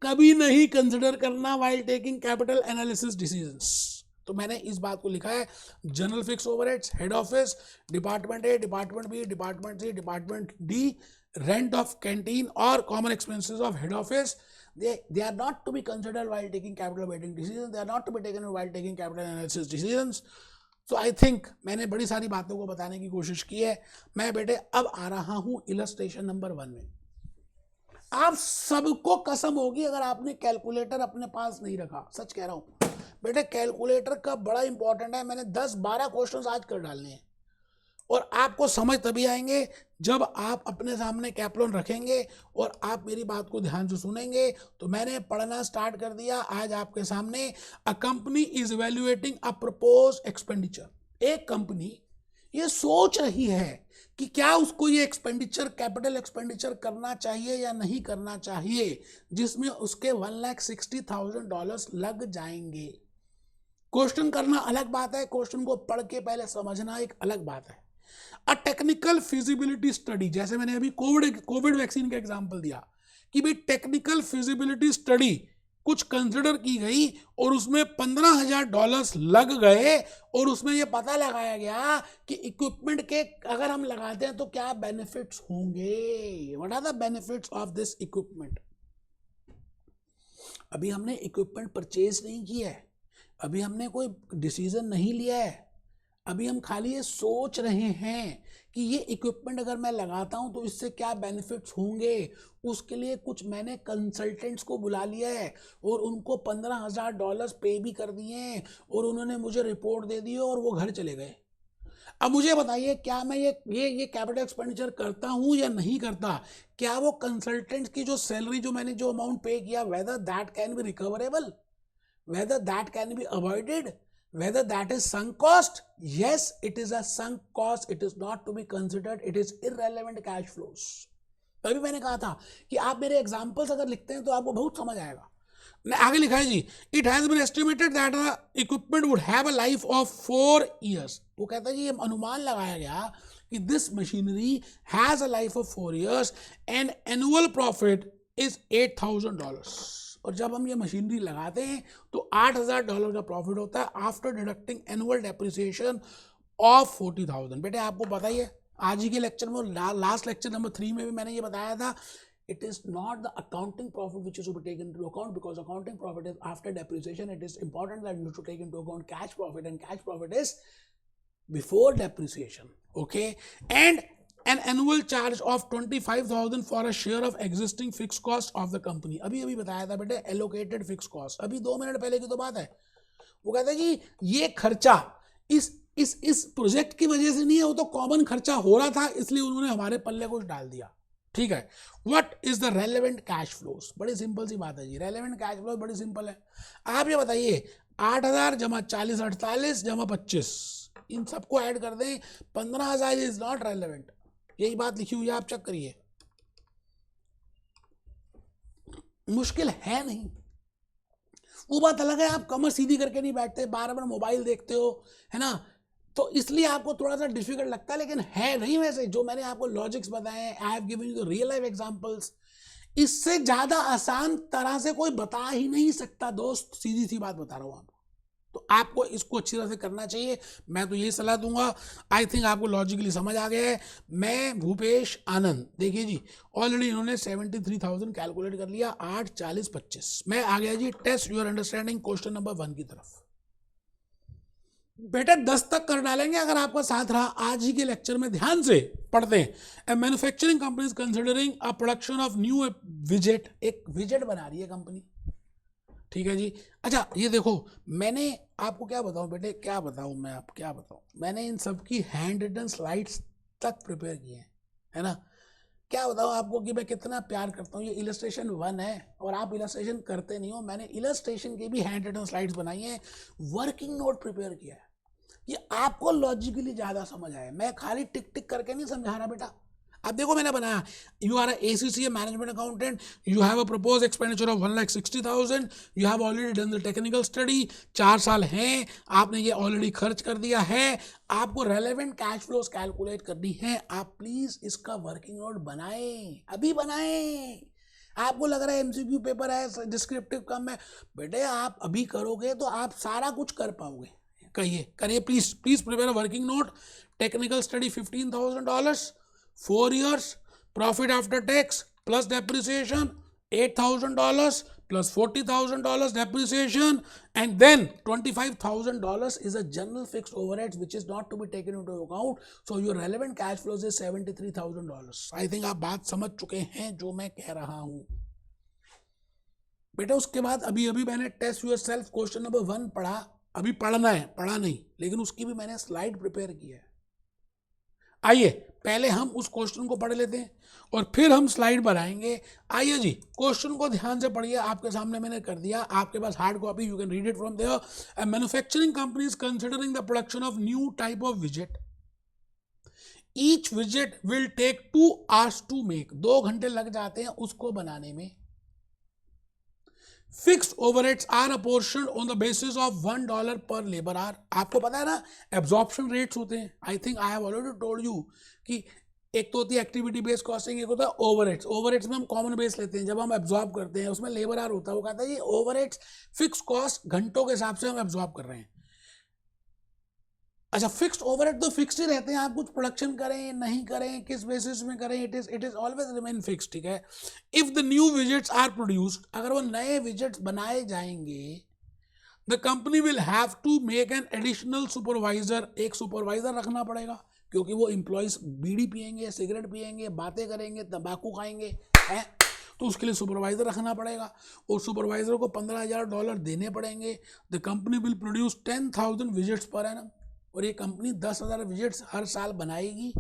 कभी नहीं कंसिडर करना while taking capital analysis decisions. तो मैंने इस बात को लिखा है, general fix overheads, head office, department A, department B, department C, department D, rent of canteen और common expenses of head office, they are not to be considered while taking capital budgeting decisions, they are not to be taken while taking capital analysis decisions. So I think मैंने बड़ी सारी बातों को बताने की कोशिश की है। मैं बेटे अब आ रहा हूं इलस्ट्रेशन नंबर 1 में। आप सबको कसम होगी अगर आपने कैलकुलेटर अपने पास नहीं रखा, सच कह रहा हूं बेटे, कैलकुलेटर का बड़ा इंपॉर्टेंट है। मैंने 10-12 क्वेश्चंस आज कर डालने हैं और आपको समझ तभी आएंगे जब आप अपने सामने कैपलोन रखेंगे और आप मेरी बात को ध्यान से सुनेंगे। तो मैंने पढ़ना स्टार्ट कर दिया आज आपके सामने। अ company is evaluating a propose expenditure. एक कंपनी ये सोच रही है कि क्या उसको ये एक्सपेंडिचर, कैपिटल एक्सपेंडिचर करना चाहिए या नहीं करना चाहिए, जिसमें उसके $1,60,000 लग जाएंगे। क्वेश्चन करना अलग बात है, क्वेश्चन को पढ़ के पहले समझना एक अलग बात है। अ टेक्निकल फिजिबिलिटी स्टडी, जैसे मैंने अभी कोविड वैक्सीन का एग्जांपल दिया कि भाई टेक्निकल फिजिबिलिटी स्टडी कुछ कंसिडर की गई और उसमें $15,000 लग गए और उसमें ये पता लगाया गया कि इक्विपमेंट के अगर हम लगाते हैं तो क्या बेनिफिट्स होंगे, what are the benefits of this equipment. अभी हमने इक्विपमेंट परचेज नहीं किया है, अभी हमने कोई डिसीजन नहीं लिया है, अभी हम खाली ये सोच रहे हैं कि ये इक्विपमेंट अगर मैं लगाता हूं तो इससे क्या बेनिफिट्स होंगे। उसके लिए कुछ मैंने कंसल्टेंट्स को बुला लिया है और उनको $15,000 पे भी कर दिए हैं और उन्होंने मुझे रिपोर्ट दे दी और वो घर चले गए। अब मुझे बताइए क्या मैं ये कैपिटल एक्सपेंडिचर करता हूं या नहीं करता। क्या वो कंसल्टेंट्स की जो सैलरी जो मैंने जो अमाउंट पे किया, whether that can be recoverable, whether that can be avoided, whether that is sunk cost? Yes, it is a sunk cost, it is not to be considered, it is irrelevant cash flows। तभी मैंने कहा था कि आप मेरे examples अगर लिखते हैं तो आपको बहुत समझ आएगा। मैं आगे लिखा है जी, it has been estimated that the equipment would have a life of 4 years। वो कहता है जी, ये अनुमान लगाया गया कि this machinery has a life of 4 years and annual profit is $8,000। और जब हम ये मशीनरी लगाते हैं तो $8,000 का प्रॉफिट होता है after deducting annual depreciation of 40,000। बेटे आपको पता ही है, आज ही के लेक्चर में लास्ट लेक्चर नंबर 3 में भी मैंने ये बताया था, it is not the accounting profit which is to be taken into account, because accounting profit is after depreciation. It is important that you should take into account cash profit, and cash profit is before depreciation. Okay, and an annual charge of 25,000 for a share of existing fixed cost of the company। अभी बताया था बेटे allocated fixed cost, अभी 2 minute पहले की तो बात है। वो कहता है कि ये खर्चा इस प्रोजेक्ट की वजह से नहीं है, वो तो कॉमन खर्चा हो रहा था इसलिए उन्होंने हमारे पल्ले कुछ डाल दिया। ठीक है, what is the relevant cash flows. बड़ी सिंपल सी बात है जी, रेलेवेंट कैश फ्लो बड़ी सिंपल है। आप ये बताइए 8,000 जमा 40 48 जमा 25, इन सबको ऐड कर दें, 15,000 इज नॉट रेलेवेंट। यही बात लिखी हुई है, आप चेक करिए, मुश्किल है नहीं। वो बात अलग है, आप कमर सीधी करके नहीं बैठते, बार बार मोबाइल देखते हो, है ना, तो इसलिए आपको थोड़ा सा डिफिकल्ट लगता है, लेकिन है नहीं वैसे। जो मैंने आपको लॉजिक्स बताए, I have given you the real life examples, इससे ज्यादा आसान तरह से कोई बता ही नहीं सकता दोस्त, सीधी सी बात बता रहा हूं आपको। तो आपको इसको अच्छी तरह से करना चाहिए, मैं तो यही सलाह दूंगा। आई थिंक आपको लॉजिकली समझ आ गया है। मैं भूपेश आनंद, देखिए जी ऑलरेडी इन्होंने 73,000 कैलकुलेट कर लिया, 8 40 25। मैं आ गया जी test your understanding question number 1 की तरफ। बेटा 10 तक कर डालेंगे अगर आपका साथ रहा। आज ही के लेक्चर में ध्यान से पढ़ते हैं। A manufacturing company is considering a production of new विजेट, एक विजेट बना रही है कंपनी। ठीक है जी। अच्छा ये देखो, मैंने आपको क्या बताऊं बेटे, क्या बताऊं मैं, आप क्या बताऊं, मैंने इन सब की हैंड रिटन स्लाइड्स तक प्रिपेयर किए हैं, है ना। क्या बताऊं आपको कि मैं कितना प्यार करता हूं। ये इलस्ट्रेशन 1 है और आप इलस्ट्रेशन करते नहीं हो, मैंने इलस्ट्रेशन की भी हैंड रिटन स्लाइड्स बनाई हैं, वर्किंग नोट प्रिपेयर किया है। ये आपको लॉजिकली ज्यादा समझ आए, मैं खाली टिक टिक करके नहीं समझा रहा बेटा। अब देखो मैंने बनाया, you are ACCA management accountant, you have a propose expenditure of 1,60,000, you have already done the technical study, 4 साल हैं, आपने ये ऑलरेडी खर्च कर दिया है, आपको रेलेवेंट कैश फ्लोज कैलकुलेट करनी है। आप प्लीज इसका वर्किंग नोट बनाएं, अभी बनाएं। आपको लग रहा है MCQ पेपर है, डिस्क्रिप्टिव कम है, बेटे आप अभी करोगे तो आप सारा कुछ कर पाओगे। करिए please prepare working note. Technical study $15,000, 4 years, profit after tax plus depreciation $8,000 plus $40,000 depreciation, and then $25,000 is a general fixed overheads which is not to be taken into account. So your relevant cash flows is $73,000। I think आप बात समझ चुके हैं जो मैं कह रहा हूं बेटा। उसके बाद अभी मैंने test yourself question number 1 पढ़ा, अभी पढ़ना है, पढ़ा नहीं, लेकिन उसकी भी मैंने स्लाइड प्रिपेयर की है। आइए पहले हम उस क्वेश्चन को पढ़ लेते हैं और फिर हम स्लाइड बनाएंगे। आइए जी, क्वेश्चन को ध्यान से पढ़िए, आपके सामने मैंने कर दिया, आपके पास hard copy, you can read it from there. A manufacturing company is considering the production of new type of विजेट, ईच विजेट will take 2 hours to make, 2 घंटे लग जाते हैं उसको बनाने में। Fixed overheads are apportion on the basis of $1 per labour our. आपको पता है ना एब्जॉर्प्शन रेट्स होते हैं, I think I have already told you कि एक तो होती है एक्टिविटी बेस्ड कॉस्टिंग, एक होता है ओवरहेड्स। ओवरहेड्स में हम कॉमन बेस लेते हैं, जब हम एब्जॉर्ब करते हैं उसमें लेबर आवर होता है, वो कहता है ये ओवरहेड्स फिक्स कॉस्ट घंटों के हिसाब से हम एब्जॉर्ब कर रहे हैं। अच्छा, फिक्स्ड ओवरहेड तो फिक्स्ड ही रहते हैं, आप कुछ प्रोडक्शन करें नहीं करें इस बेसिस में करें, it is always remain fixed, ठीक है। If the new widgets are produced, अगर वो नए विजेट्स बनाए जाएंगे, the company will have to make an additional supervisor, एक सुपरवाइजर रखना पड़ेगा, क्योंकि वो एम्प्लॉयज बीड़ी पियेंगे, सिगरेट पियेंगे, बातें करेंगे, तंबाकू खाएंगे हैं, तो उसके लिए सुपरवाइजर रखना पड़ेगा, और सुपरवाइजर को $15,000 देने पड़ेंगे। The company will produce 10,000 visits per annum, और ये कंपनी 10,000 विजिट्स हर साल बनाएगी।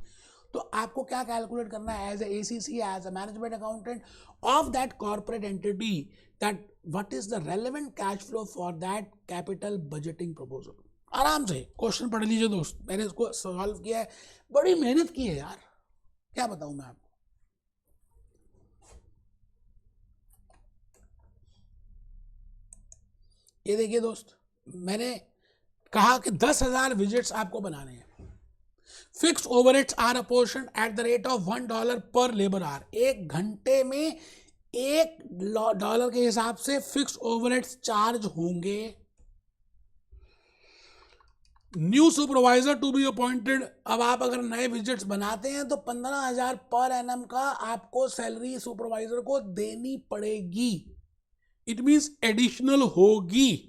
तो आपको क्या कैलकुलेट करना है as A C, as a management accountant of that corporate entity, that what is the relevant cash flow for that capital budgeting proposal. आराम से क्वेश्चन पढ़ लीजिए दोस्त, मैंने इसको सॉल्व किया है, बड़ी मेहनत की है यार, क्या बताऊं मैं आपको। ये देखिए दोस्त, मैंने कहा कि 10,000 विजिट्स आपको बनाने हैं। Fix overheads are apportion at the rate of $1 per labour our, एक घंटे में $1 के हिसाब से फिक्स ओवरहेड्स चार्ज होंगे। New supervisor to be appointed, अब आप अगर नए विजिट्स बनाते हैं तो 15,000 पर एनम का आपको सैलरी सुपरवाइजर को देनी पड़ेगी, इट मीन्स एडिशनल होगी।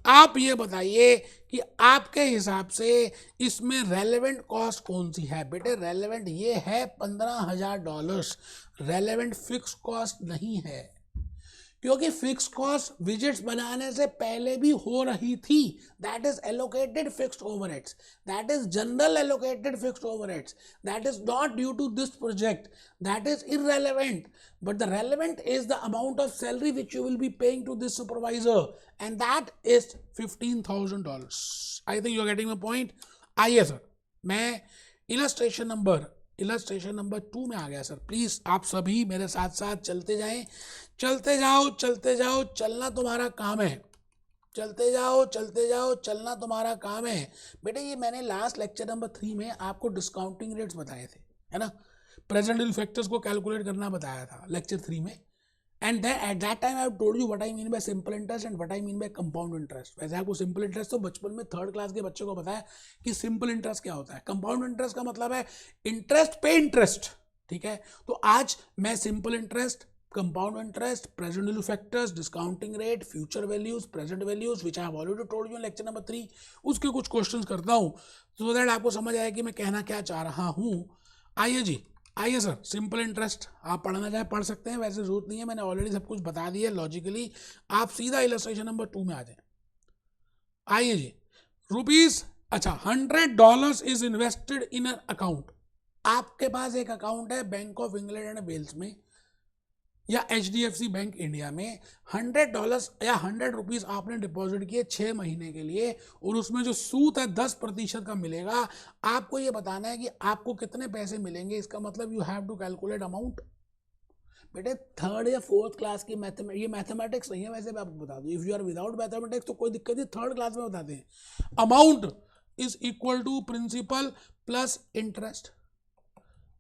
आप ये बताइए कि आपके हिसाब से इसमें रेलेवेंट कॉस्ट कौन सी है। बेटे रेलेवेंट ये है $15,000, रेलेवेंट फिक्स कॉस्ट नहीं है, क्योंकि फिक्स कॉस्ट विजिट्स बनाने से पहले भी हो रही थी। That is allocated fixed overheads, that is general allocated fixed overheads, that is not due to this project, that is irrelevant, but the relevant is the amount of salary which you will be paying to this supervisor, and that is $15,000. I think you are getting my point. आइए sir, मैं illustration number 2 में आ गया sir. Please आप सभी मेरे साथ साथ चलते जाएं, चलते जाओ, चलना तुम्हारा काम है, चलते जाओ, चलना तुम्हारा काम है। बेटे ये मैंने लास्ट लेक्चर नंबर 3 में आपको डिस्काउंटिंग रेट्स बताए थे, है ना, प्रेजेंट वैल्यू फैक्टर्स को कैलकुलेट करना बताया था लेक्चर 3 में, and at that time I have told you what I mean bye simple interest and what I mean bye compound interest. वैसे आपको सिंपल इंटरेस्ट तो बचपन में 3rd क्लास के बच्चे को पता है कि सिंपल इंटरेस्ट क्या होता है। कंपाउंड इंटरेस्ट का मतलब है इंटरेस्ट पे इंटरेस्ट, ठीक है। तो आज मैं simple interest, compound interest, present value factors, discounting rate, future values, present values which I have already told you in lecture number 3, उसके कुछ क्वेश्चंस करता हूं सो दैट आपको समझ आए कि मैं कहना क्या चाह रहा हूं। आइए सर, सिंपल इंटरेस्ट आप पढ़ना चाहे पढ़ सकते हैं, वैसे जरूरत नहीं है, मैंने ऑलरेडी सब कुछ बता दिया लॉजिकली। आप सीधा इलस्ट्रेशन नंबर 2 में आ जाए। आइए जी, रुपीज, अच्छा $100 is invested in an account. आपके पास एक अकाउंट है bank of England and Wales में या HDFC बैंक इंडिया में, $100 या 100 रुपीज आपने डिपॉजिट किए 6 महीने के लिए, और उसमें जो सूद है 10% का मिलेगा। आपको ये बताना है कि आपको कितने पैसे मिलेंगे। इसका मतलब you have to calculate amount. बेटे 3rd या 4th क्लास की ये मैथमेटिक्स नहीं है, वैसे मैं आपको बता दूं, if you are without mathematics तो कोई दिक्कत नहीं, 3rd क्लास में बताते हैं। Amount is equal to principal plus interest.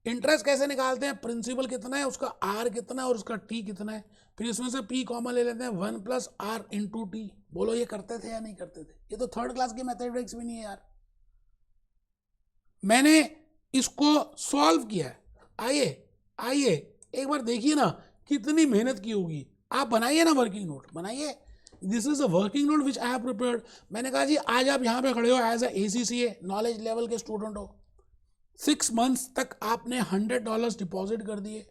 Interest कैसे निकालते हैं, प्रिंसिपल कितना है, उसका R कितना है और उसका T कितना है, फिर इसमें से P कॉमन ले लेते हैं, 1 + R × T। बोलो ये करते थे या नहीं करते थे? ये तो 3rd क्लास की मैथमेटिक्स भी नहीं है यार, मैंने इसको सॉल्व किया है। आइए एक बार देखिए ना कितनी मेहनत की होगी। आप बनाइए ना वर्किंग नोट, बनाइए। This is a working note which I have prepared. मैंने कहा जी आज आप यहाँ पे खड़े हो as a ACCA knowledge level के स्टूडेंट हो, 6 मंथ्स तक आपने $100 डिपॉजिट कर दिए,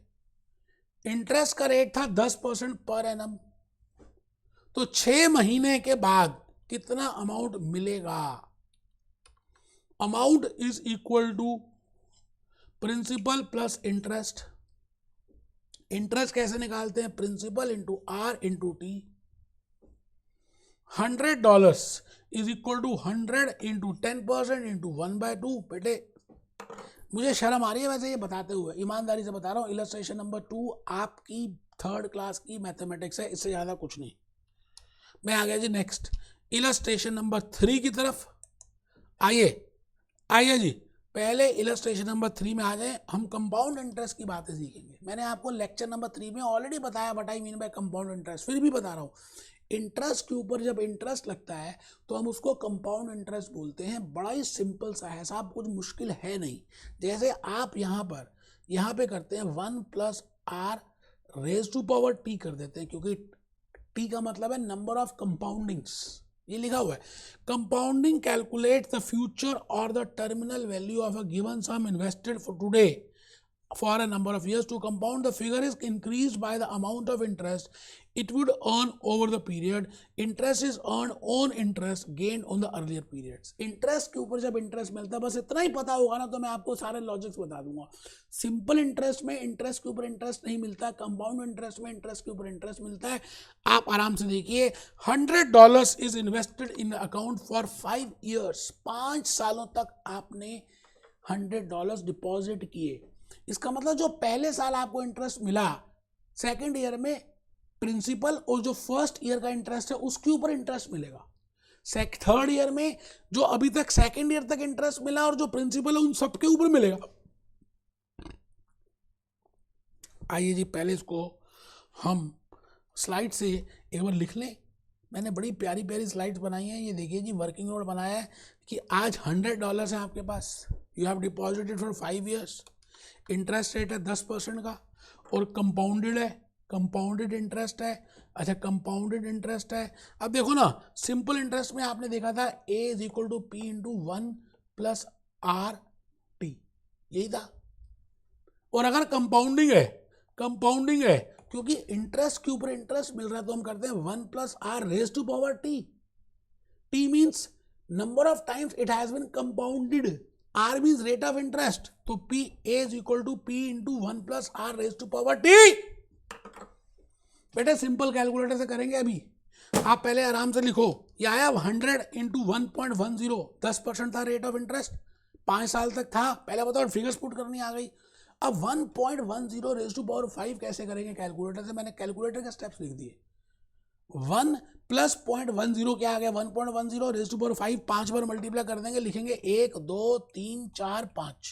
इंटरेस्ट का रेट था 10% पर एनम, तो 6 महीने के बाद कितना अमाउंट मिलेगा? Amount is equal to principal plus interest. Interest कैसे निकालते हैं, principal into R × T। $100 is equal to 100 × 10% × 1/2। बेटे मुझे शर्म आ रही है वैसे ये बताते हुए, ईमानदारी से बता रहा हूँ। इलस्ट्रेशन नंबर 2 आपकी 3rd क्लास की मैथमेटिक्स है, इससे ज़्यादा कुछ नहीं। मैं आ गया जी नेक्स्ट इलस्ट्रेशन नंबर 3 की तरफ। आइए जी, पहले इलस्ट्रेशन नंबर 3 में आ जाए। हम कंपाउंड इंटरेस्ट की बातें सीखेंगे। मैंने आपको लेक्चर नंबर 3 में ऑलरेडी बताया what I mean bye compound interest, फिर भी बता रहा हूँ। इंटरेस्ट के ऊपर जब इंटरेस्ट लगता है तो हम उसको कंपाउंड इंटरेस्ट बोलते हैं। बड़ा ही सिंपल सा है साहब, कुछ मुश्किल है नहीं। जैसे आप यहाँ पे करते हैं 1 plus R raise to power T कर देते हैं, क्योंकि टी का मतलब है नंबर ऑफ कंपाउंडिंग्स, ये लिखा हुआ है। कंपाउंडिंग कैलकुलेट द फ्यूचर और the terminal value of a given sum invested for today for a number of years. To compound, the figure is increased by the amount of interest it would earn over the period. Interest is earned on interest gained on the earlier periods. Interest के ऊपर जब interest मिलता है, बस इतना ही पता होगा ना तो मैं आपको सारे लॉजिक्स बता दूंगा। सिंपल इंटरेस्ट में इंटरेस्ट के ऊपर इंटरेस्ट नहीं मिलता, कंपाउंड इंटरेस्ट में इंटरेस्ट के ऊपर इंटरेस्ट मिलता है। आप आराम से देखिए, $100 is invested in account for 5 years। 5 सालों तक आपने $100 डिपॉजिट किए। इसका मतलब जो पहले साल आपको इंटरेस्ट मिला, सेकंड ईयर में प्रिंसिपल और जो फर्स्ट ईयर का इंटरेस्ट है उसके ऊपर इंटरेस्ट मिलेगा। थर्ड ईयर में जो अभी तक सेकंड ईयर तक इंटरेस्ट मिला और जो प्रिंसिपल है उन सबके ऊपर मिलेगा। आइए जी, पहले इसको हम स्लाइड से एक बार लिख लें। मैंने बड़ी प्यारी प्यारी स्लाइड्स बनाई हैं। ये देखिए जी, वर्किंग नोट बनाया है कि आज $100 है आपके पास, you have deposited for 5 years। Interest rate है 10% का और कंपाउंडेड है, कंपाउंडेड इंटरेस्ट है। अच्छा, कंपाउंडेड इंटरेस्ट है। अब देखो ना, सिंपल इंटरेस्ट में आपने देखा था A is equal to P into 1 plus R T, यही था। और अगर कंपाउंडिंग है क्योंकि इंटरेस्ट के ऊपर इंटरेस्ट मिल रहा है तो हम करते हैं 1 plus R raise to power T. T means number of times it has been compounded. R means rate of interest, तो P A is equal to P into 1 plus R raised to power T। बेटे simple calculator से करेंगे अभी। आप पहले आराम से लिखो, ये आया 100 इंटू 1.10, 10% था रेट ऑफ इंटरेस्ट, 5 साल तक था। पहले बताओ, फिगर्स पुट करनी आ गई। अब 1.10 रेज टू पावर 5 कैसे करेंगे कैलकुलेटर से? मैंने कैलकुलेटर के स्टेप्स लिख दिए। 1 प्लस 0.10 क्या आ गया? 1.10 रेज टू पावर 5, 5 बार मल्टीप्लाई कर देंगे, लिखेंगे 1 2 3 4 5।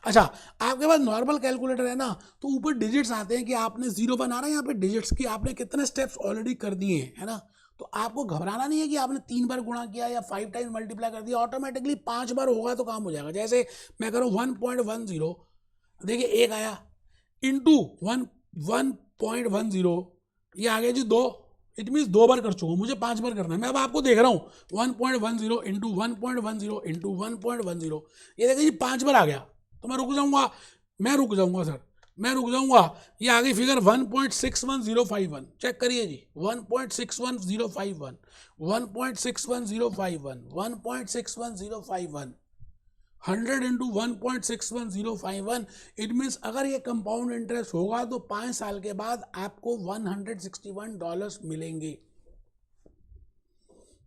अच्छा, आपके पास नॉर्मल कैलकुलेटर है ना, तो ऊपर डिजिट्स आते हैं कि आपने 0 बना रहा है, यहाँ पे डिजिट्स की आपने कितने स्टेप्स ऑलरेडी कर दिए हैं, है ना। तो आपको घबराना नहीं है कि आपने 3 बार गुणा किया या 5 टाइम्स मल्टीप्लाई कर दिया। ऑटोमेटिकली 5 बार होगा तो काम हो जाएगा। जैसे मैं करूँ 1.10, देखिए 1 आया इंटू 1.10, ये आ गया जी 2। इट मीन्स 2 बार कर चुका हूँ, मुझे 5 बार करना है। मैं अब आपको देख रहा हूँ 1.10 इंटू 1.10 इंटू 1.10, ये देखिए जी 5 बार आ गया। तो मैं रुक जाऊंगा सर, मैं रुक जाऊंगा। ये आ गई फिगर 1.61051। चेक करिए जी, 1.61051, 1.61051, 1.61051, 100 इंटू 1.61051। इट मीन्स अगर ये कंपाउंड इंटरेस्ट होगा तो 5 साल के बाद आपको $161 मिलेंगे।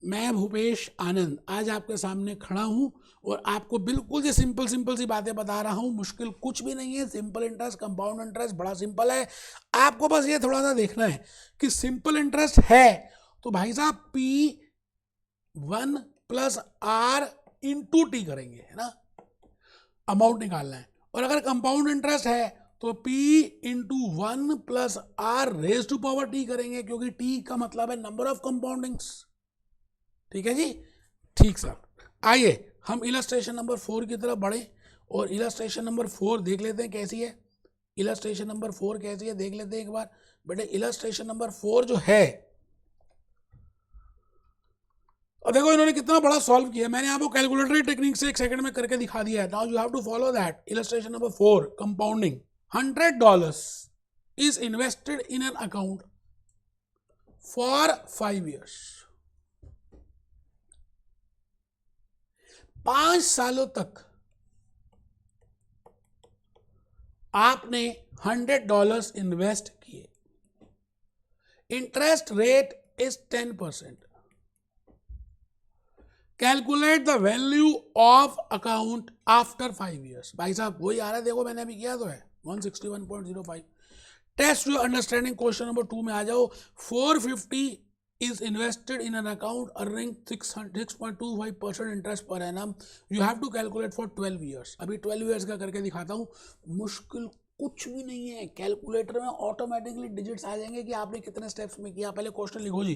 मैं भूपेश आनंद आज आपके सामने खड़ा हूं और आपको बिल्कुल से सिंपल सी बातें बता रहा हूं। मुश्किल कुछ भी नहीं है। सिंपल इंटरेस्ट, कंपाउंड इंटरेस्ट बड़ा सिंपल है। आपको बस ये थोड़ा सा देखना है कि सिंपल इंटरेस्ट है तो भाई साहब P1 plus are into T करेंगे, है ना, अमाउंट निकालना है। और अगर कंपाउंड इंटरेस्ट है तो P into 1 plus R raise to power T करेंगे, क्योंकि T का मतलब है नंबर ऑफ कंपाउंडिंग्स। ठीक है जी, ठीक सर। आइए हम इलस्ट्रेशन नंबर 4 की तरफ बढ़े और इलस्ट्रेशन नंबर 4 देख लेते हैं कैसी है। इलस्ट्रेशन नंबर 4 कैसी है देख लेते हैं एक बार। बेटे इलस्ट्रेशन नंबर 4 जो है, और देखो इन्होंने कितना बड़ा सॉल्व किया। मैंने आपको कैलकुलेटरी टेक्निक से 1 सेकंड में करके दिखा दिया है। Now you have to follow that. Illustration number 4, compounding. $100 is invested in an account for 5 years। 5 सालों तक आपने $100 इन्वेस्ट किए। Interest rate is 10%। Calculate the value of account after 5 years। भाई साहब वही आ रहा है, देखो मैंने अभी किया तो है 161.05। Test your understanding. Question number 2 में आ जाओ। 450 is invested in an account earning 6.25% interest per annum. You have to calculate for 12 years. अभी 12 years का करके दिखाता हूँ. मुश्किल कुछ भी नहीं है. कैलकुलेटर में ऑटोमेटिकली डिजिट्स आ जाएंगे कि आपने कितने स्टेप्स में किया. पहले क्वेश्चन लिखो जी,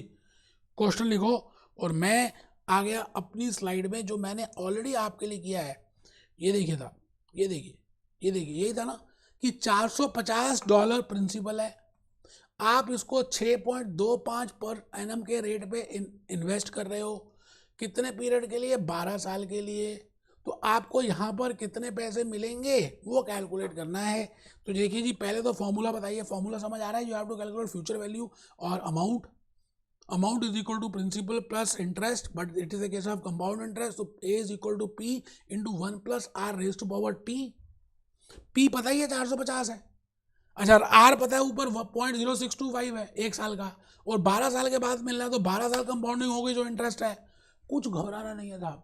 क्वेश्चन लिखो. और मैं आ गया अपनी स्लाइड में जो मैंने ऑलरेडी आपके लिए किया है. ये देखिए था, ये देखिए, ये देखिए, यही था ना कि $450 प्रिंसिपल है. आप इसको 6.25 पर एनम के रेट पे इन्वेस्ट कर रहे हो. कितने पीरियड के लिए? 12 साल के लिए. तो आपको यहाँ पर कितने पैसे मिलेंगे वो कैलकुलेट करना है. तो देखिए जी, पहले तो फॉर्मूला बताइए. फॉर्मूला समझ आ रहा है? You have to calculate future value और amount is equal to principal plus interest, but it is a case of compound interest. तो A is equal to P into 1 plus R raise to power T. P पता ही है 450 है. अच्छा, are पता है ऊपर 0.0625 है 1 साल का, और 12 साल के बाद मिल रहा है. तो 12 साल कंपाउंडिंग हो गई जो इंटरेस्ट है. कुछ घबराना नहीं है साहब,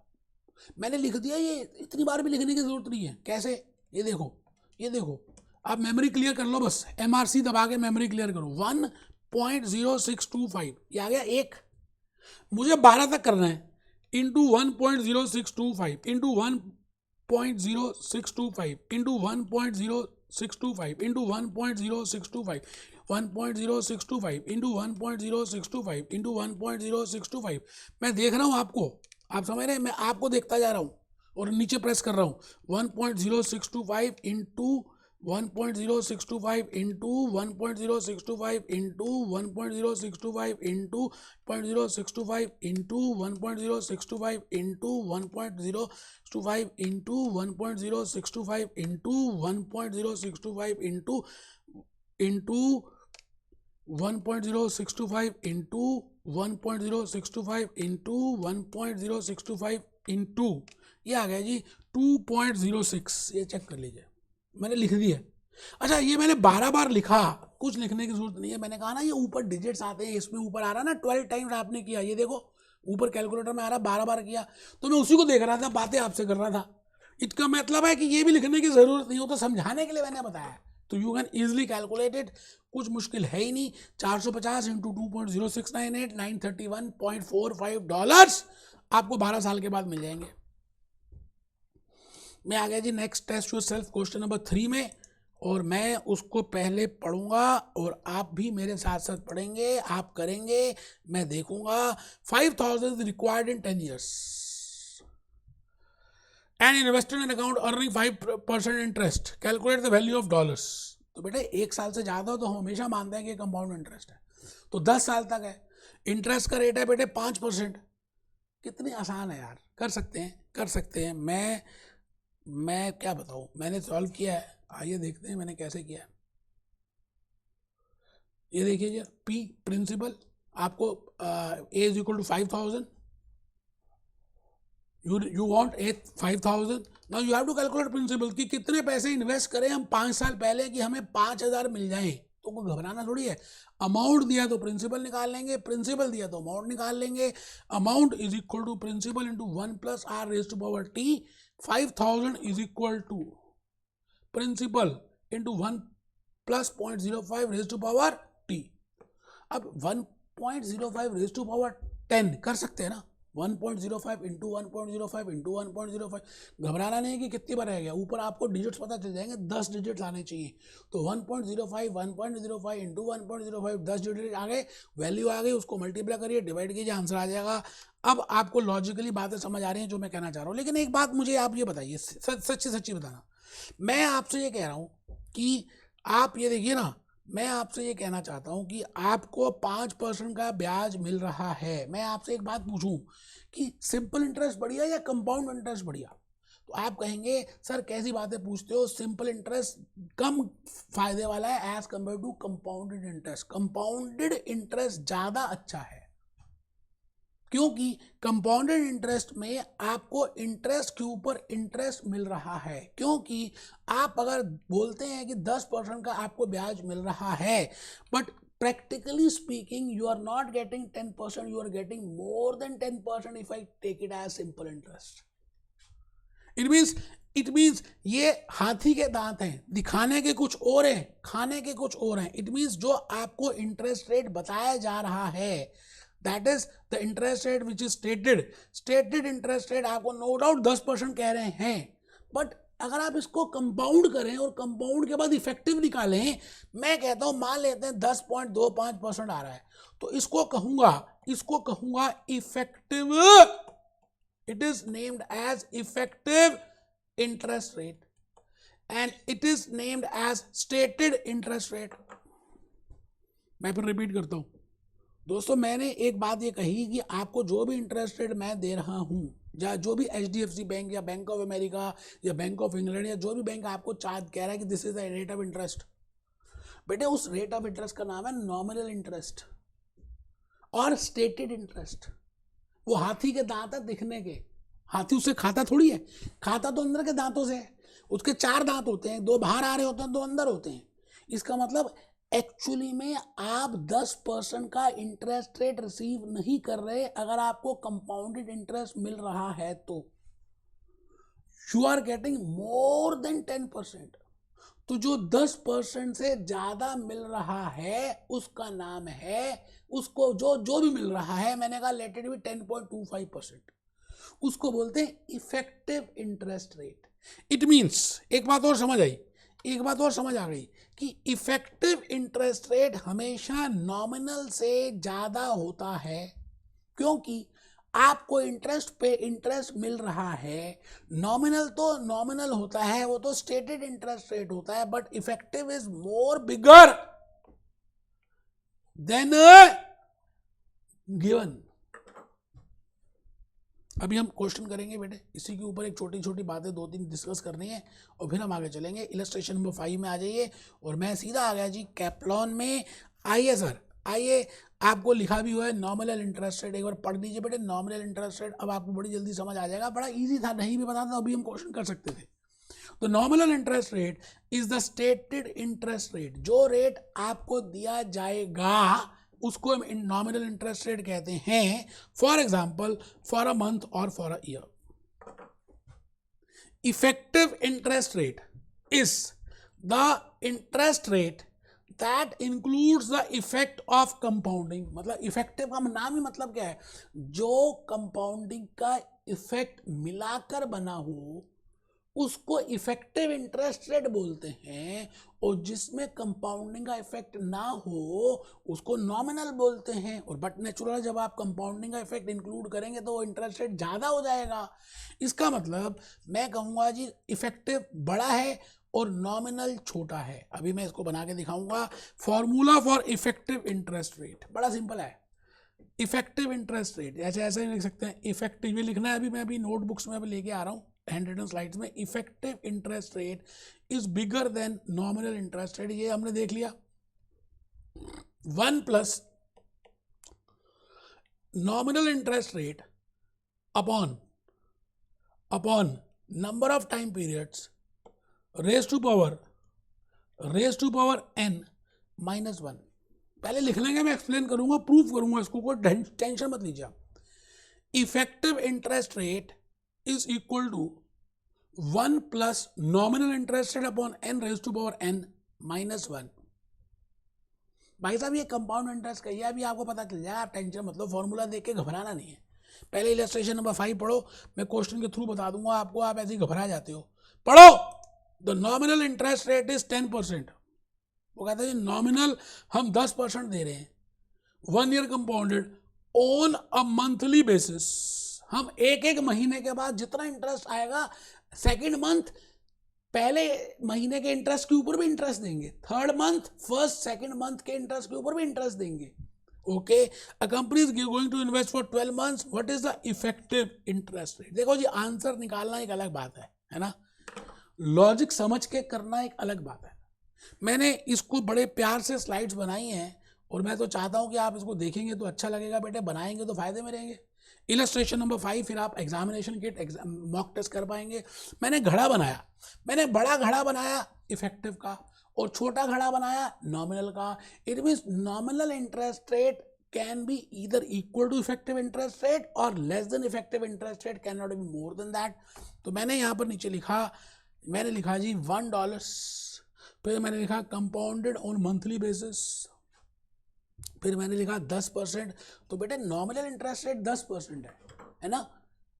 मैंने लिख दिया. ये इतनी बार भी लिखने की जरूरत नहीं है. कैसे? ये देखो, ये देखो. आप मेमोरी क्लियर कर लो, बस MRC दबा के मेमोरी क्लियर करो. 1.0625 ये आ गया एक. मुझे 12 तक करना है. Into 1.0625 into 1.0625 into 1.0625 into 1.0625 1.0625 into 1.0625 into 1.0625. मैं देख रहा हूँ आपको, आप समझ रहे हैं? मैं आपको देखता जा रहा हूँ और नीचे प्रेस कर रहा हूँ. 1.0625 into 1.0625 into 1.0625 into 1.0625 into 0.0625 into 1.0625 into 1.025 into 1.0625 into 1.0625 into 1.0625 into 1.0625 into 1.0625 into ये आ गया जी 2.06. ये चेक कर लीजिए, मैंने लिख दिया. अच्छा, ये मैंने 12 बार लिखा, कुछ लिखने की जरूरत नहीं है. मैंने कहा ना ये ऊपर डिजिट्स आते हैं, इसमें ऊपर आ रहा ना 12 टाइम्स आपने किया. ये देखो ऊपर कैलकुलेटर में आ रहा 12 बार किया. तो मैं उसी को देख रहा था, बातें आपसे कर रहा था. इसका मतलब है कि ये भी लिखने की जरूरत नहीं हो, तो समझाने के लिए मैंने बताया. तो you can easily calculate it. कुछ मुश्किल है ही नहीं. 450 इंटू 2.0698 $931.45 आपको 12 साल के बाद मिल जाएंगे. मैं आ गया जी next test yourself question number 3 में, और मैं उसको पहले पढ़ूंगा और आप भी मेरे साथ साथ पढ़ेंगे. आप करेंगे, मैं देखूंगा. 5,000 required in 10 years and invested in account earning 5% interest. Calculate the value of dollars. तो बेटे 1 साल से ज़्यादा हो तो हम हमेशा मानते हैं कि कंपाउंड इंटरेस्ट है. तो 10 साल तक है. इंटरेस्ट का रेट है बेटे 5%. कितनी आसान है यार, कर सकते हैं, कर सकते हैं. मैं क्या बताऊं, मैंने सॉल्व किया है. आइए देखते हैं मैंने कैसे किया है. ये देखिए जी, पी प्रिंसिपल आपको A is equal to 5,000. You want 5,000. Now you have to calculate principal कि कितने पैसे इन्वेस्ट करें हम 5 साल पहले कि हमें 5,000 मिल जाए. तो कोई घबराना थोड़ी है. अमाउंट दिया तो प्रिंसिपल निकाल लेंगे, प्रिंसिपल दिया तो अमाउंट निकाल लेंगे. Amount is equal to principal into 1 plus R raise to power T. 5,000 is equal to principal into 1 plus 0.05 raise to power T. अब 1.05 रेज टू पावर 10 कर सकते हैं ना. 1.05 इंटू 1.05 इंटू 1.05. घबराना नहीं है कि कितनी बार रहेगा. ऊपर आपको डिजिट्स पता चल जाएंगे, 10 डिजिट्स आने चाहिए. तो 1.05 1.05 इंटू 1.05 10 डिजिट आ गए, वैल्यू आ गई, उसको मल्टीप्लाई करिए, डिवाइड कीजिए, आंसर आ जाएगा. अब आपको लॉजिकली बातें समझ आ रही हैं जो मैं कहना चाह रहा हूँ. लेकिन एक बात मुझे आप ये बताइए, सच्ची बताना. मैं आपसे ये कह रहा हूँ कि आप ये देखिए ना, मैं आपसे ये कहना चाहता हूँ कि आपको 5% का ब्याज मिल रहा है. मैं आपसे एक बात पूछूं कि सिंपल इंटरेस्ट बढ़िया या कंपाउंड इंटरेस्ट बढ़िया? तो आप कहेंगे सर कैसी बातें पूछते हो, सिंपल इंटरेस्ट कम फायदे वाला है as compare to compounded interest. Compounded interest ज़्यादा अच्छा है क्योंकि कंपाउंडेड इंटरेस्ट में आपको इंटरेस्ट के ऊपर इंटरेस्ट मिल रहा है. क्योंकि आप अगर बोलते हैं कि 10% का आपको ब्याज मिल रहा है, but practically speaking you are not getting 10%, you are getting more than 10% if I take it as simple interest. It means ये हाथी के दांत हैं, दिखाने के कुछ और हैं, खाने के कुछ और हैं. इट मीन्स जो आपको इंटरेस्ट रेट बताया जा रहा है that is the interest rate which is stated interest rate आपको नो डाउट 10% कह रहे हैं, बट अगर आप इसको कंपाउंड करें और कंपाउंड के बाद इफेक्टिव निकालें, मैं कहता हूं मान लेते हैं 10.25% आ रहा है, तो इसको कहूंगा effective, it is named as effective interest rate and it is named as stated interest rate. मैं फिर रिपीट करता हूं दोस्तों, मैंने एक बात ये कही कि आपको जो भी इंटरेस्ट रेट मैं दे रहा हूं, या जो भी HDFC बैंक या बैंक ऑफ अमेरिका या बैंक ऑफ इंग्लैंड या जो भी बैंक आपको चार्ज कह रहा है कि this is the rate of interest, बेटे उस रेट ऑफ इंटरेस्ट का नाम है नॉमिनल इंटरेस्ट और स्टेटेड इंटरेस्ट। वो हाथी के दांत है दिखने के, हाथी उससे खाता थोड़ी है, खाता तो अंदर के दांतों से है, उसके 4 दांत होते हैं, 2 बाहर आ रहे होते हैं, 2 अंदर होते हैं। इसका मतलब एक्चुअली में आप 10% का इंटरेस्ट रेट रिसीव नहीं कर रहे अगर आपको कंपाउंडेड इंटरेस्ट मिल रहा है तो, you are getting more than 10%। तो जो 10% से ज्यादा मिल रहा है उसका नाम है, उसको जो भी मिल रहा है, मैंने कहा लेट इट बी 10.25%, उसको बोलते हैं effective interest rate. It means एक बात और समझ आ गई कि इफेक्टिव इंटरेस्ट रेट हमेशा नॉमिनल से ज्यादा होता है, क्योंकि आपको इंटरेस्ट पे इंटरेस्ट मिल रहा है। नॉमिनल तो नॉमिनल होता है, वो तो स्टेटेड इंटरेस्ट रेट होता है, but effective is more bigger than given. अभी हम क्वेश्चन करेंगे बेटे, इसी के ऊपर एक छोटी छोटी बातें 2-3 डिस्कस करनी है और फिर हम आगे चलेंगे। इलस्ट्रेशन नंबर 5 में आ जाइए और मैं सीधा आ गया जी कैप्लॉन में। आइए सर, आइए, आपको लिखा भी हुआ है नॉमिनल इंटरेस्ट रेट, एक बार पढ़ लीजिए बेटे नॉमिनल इंटरेस्ट रेट। अब आपको बड़ी जल्दी समझ आ जाएगा, बड़ा इजी था, नहीं भी पता था अभी हम क्वेश्चन कर सकते थे। तो nominal interest rate is the stated interest rate, जो रेट आपको दिया जाएगा उसको हम नॉमिनल इंटरेस्ट रेट कहते हैं। For example for a month और for a year. Effective interest rate is the interest rate that includes the effect of compounding. मतलब इफेक्टिव का नाम ही मतलब क्या है, जो कंपाउंडिंग का इफेक्ट मिलाकर बना हो उसको इफेक्टिव इंटरेस्ट रेट बोलते हैं, और जिसमें कंपाउंडिंग का इफेक्ट ना हो उसको नॉमिनल बोलते हैं। और बट नेचुरल जब आप कंपाउंडिंग का इफेक्ट इंक्लूड करेंगे तो वो इंटरेस्ट रेट ज़्यादा हो जाएगा। इसका मतलब मैं कहूँगा जी इफेक्टिव बड़ा है और नॉमिनल छोटा है। अभी मैं इसको बना के दिखाऊंगा। Formula for effective interest rate बड़ा सिंपल है। इफेक्टिव इंटरेस्ट रेट ऐसे ऐसे लिख सकते हैं, इफेक्टिव लिखना है। मैं अभी नोटबुक्स में अभी लेके आ रहा हूँ हैंड रिटन स्लाइड्स में। Effective interest rate is bigger than nominal interest rate, ये हमने देख लिया। 1 plus nominal interest rate upon number of time periods raise to power n -1। पहले लिख लेंगे, मैं एक्सप्लेन करूंगा, प्रूफ करूंगा इसको, कोई टेंशन मत लीजिए। Effective interest rate is equal to 1 plus nominal interest rate upon n raised to power n minus 1। भाई साहब ये कंपाउंड इंटरेस्ट का, ये अभी आपको पता चल जाए, आप टेंशन मतलब फॉर्मूला देख के घबराना नहीं है। पहले इलस्ट्रेशन नंबर 5 पढ़ो, मैं क्वेश्चन के थ्रू बता दूंगा आपको, आप ऐसे ही घबरा जाते हो। पढ़ो, the nominal interest rate is 10%। वो कहता है नॉमिनल हम 10% दे रहे हैं, 1 year compounded on a monthly basis. हम एक महीने के बाद जितना इंटरेस्ट आएगा, सेकंड मंथ पहले महीने के इंटरेस्ट के ऊपर भी इंटरेस्ट देंगे, third month first second month के इंटरेस्ट के ऊपर भी इंटरेस्ट देंगे। Okay, a company is going to invest for 12 months, what is the effective interest rate. देखो जी, आंसर निकालना एक अलग बात है ना, लॉजिक समझ के करना एक अलग बात है। मैंने इसको बड़े प्यार से स्लाइड्स बनाई हैं और मैं तो चाहता हूं कि आप इसको देखेंगे तो अच्छा लगेगा बेटे, बनाएंगे तो फायदे में रहेंगे। इलस्ट्रेशन नंबर 5, फिर आप एग्जामिनेशन किट मॉक टेस्ट कर पाएंगे। मैंने घड़ा बनाया, मैंने बड़ा घड़ा बनाया इफेक्टिव का और छोटा घड़ा बनाया नॉमिनल का। It means nominal interest rate can be either equal to effective interest rate और less than effective interest rate, can not be more than that. तो मैंने यहाँ पर नीचे लिखा, मैंने लिखा जी $1, फिर मैंने लिखा कंपाउंडेड ऑन मंथली बेसिस, फिर मैंने लिखा 10%, तो बेटे नॉमिनल इंटरेस्ट रेट 10% है ना,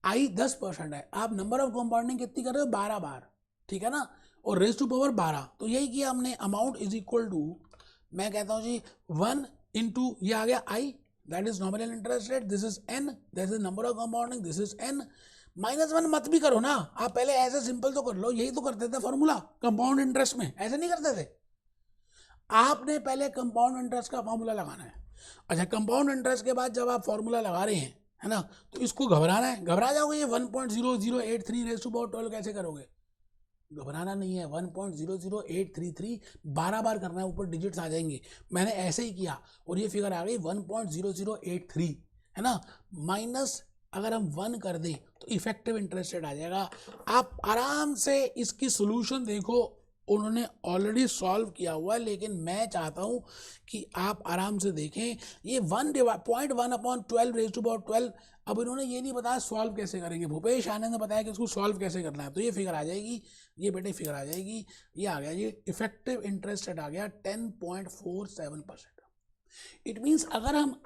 आई 10% है। आप नंबर ऑफ कंपाउंडिंग कितनी कर रहे हो, 12 बार, ठीक है ना, और रेज टू पावर 12, तो यही किया हमने। अमाउंट इज इक्वल टू, मैं कहता हूँ जी 1 इंटू ये आ गया I, that is nominal interest rate, this is n, that is number of compounding, this is n. -1 मत भी करो ना, आप पहले ऐसे सिंपल तो कर लो, यही तो करते थे फॉर्मूला कंपाउंड इंटरेस्ट में, ऐसे नहीं करते थे। आपने पहले कंपाउंड इंटरेस्ट का फॉर्मूला लगाना है। अच्छा, कंपाउंड इंटरेस्ट के बाद जब आप फॉर्मूला लगा रहे हैं, है ना, तो इसको घबराना है, घबरा जाओगे, ये 1.0083 रेज़ टू पावर 12 कैसे करोगे, घबराना नहीं है। 1.00833 12 बार करना है, ऊपर डिजिट्स आ जाएंगे। मैंने ऐसे ही किया और ये फिगर आ गई 1.0083, है ना, माइनस अगर हम 1 कर दें तो इफेक्टिव इंटरेस्ट रेट आ जाएगा। आप आराम से इसकी सोल्यूशन देखो, उन्होंने ऑलरेडी सॉल्व किया हुआ है, लेकिन मैं चाहता हूं कि आप आराम से देखें। ये 1/1/12 रेज़ टू पावर 12, अब इन्होंने ये नहीं बताया सॉल्व कैसे करेंगे। भूपेश आनंद ने बताया कि इसको सॉल्व कैसे करना है, तो ये फिगर आ जाएगी, ये बेटे फिगर आ जाएगी, ये आ गया जी, इफेक्टिव इंटरेस्ट रेट आ गया 10.47%। इट मीन्स अगर हम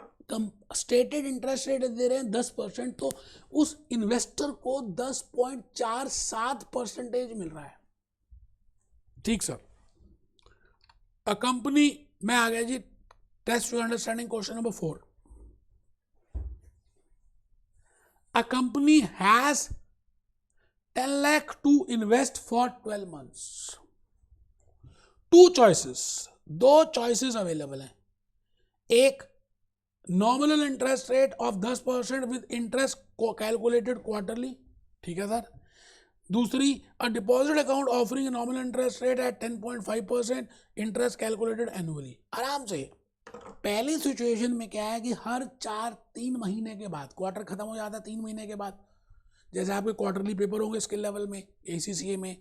स्टेटेड इंटरेस्ट रेट दे रहे हैं 10%, तो उस इन्वेस्टर को 10.47% मिल रहा है। ठीक सर। अ कंपनी में आ गया जी, test your understanding, question number 4। A company has 10 lakh to invest for 12 months. 2 choices, 2 choices available हैं। एक, nominal interest rate of 10% with interest calculated quarterly, ठीक है सर। दूसरी, a deposit account offering a nominal interest rate at 10.5%, interest calculated annually. आराम से, पहली situation में क्या है कि हर 3 महीने के बाद, क्वार्टर खत्म हो जाता है 3 महीने के बाद, जैसे आपके क्वार्टरली पेपर होंगे स्किल लेवल में, ACCA में,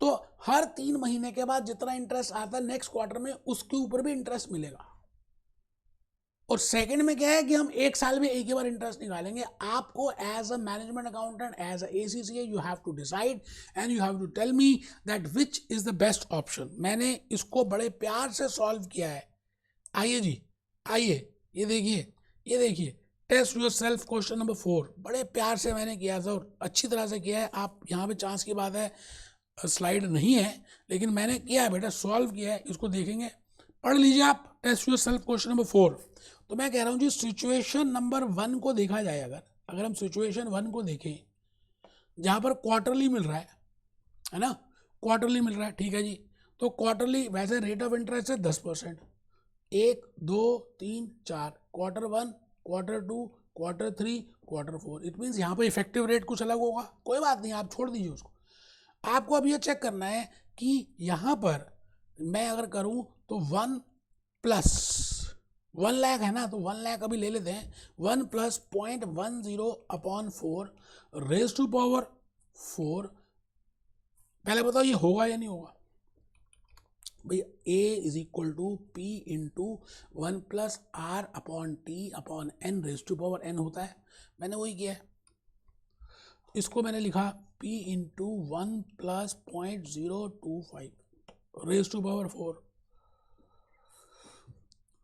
तो हर 3 महीने के बाद जितना इंटरेस्ट आता है नेक्स्ट क्वार्टर में, उसके ऊपर भी इंटरेस्ट मिलेगा। और सेकंड में क्या है कि हम 1 साल में एक ही बार इंटरेस्ट निकालेंगे। आपको as a management accountant, as a ACCA, you have to decide and you have to tell me that which is the best option. मैंने इसको बड़े प्यार से सॉल्व किया है। आइए जी, आइए, ये देखिए, ये देखिए, test yourself question number 4, बड़े प्यार से मैंने किया था और अच्छी तरह से किया है। आप यहाँ पे चांस की बात है, स्लाइड नहीं है, लेकिन मैंने किया है बेटा, सॉल्व किया है, इसको देखेंगे, पढ़ लीजिए आप। Test yourself question number 4। तो मैं कह रहा हूँ जी, सिचुएशन नंबर 1 को देखा जाए, अगर हम सिचुएशन 1 को देखें, जहाँ पर क्वार्टरली मिल रहा है ना, क्वार्टरली मिल रहा है, ठीक है जी। तो क्वार्टरली वैसे रेट ऑफ इंटरेस्ट है 10%, 1 2 3 4, quarter 1, quarter 2, quarter 3, quarter 4। It means यहाँ पर इफेक्टिव रेट कुछ अलग होगा, कोई बात नहीं, आप छोड़ दीजिए उसको। आपको अब ये चेक करना है कि यहाँ पर मैं अगर करूँ तो 1 प्लस 1 लाख है ना, तो 1 लाख अभी ले लेते हैं, 1 प्लस 0.10/4 रेज टू पावर 4। पहले बताओ ये होगा या नहीं होगा भैया। A is equal to P into 1 plus R/T/N raise to power N होता है। मैंने वही किया है, इसको मैंने लिखा P into 1 plus 0.025 raise to power 4।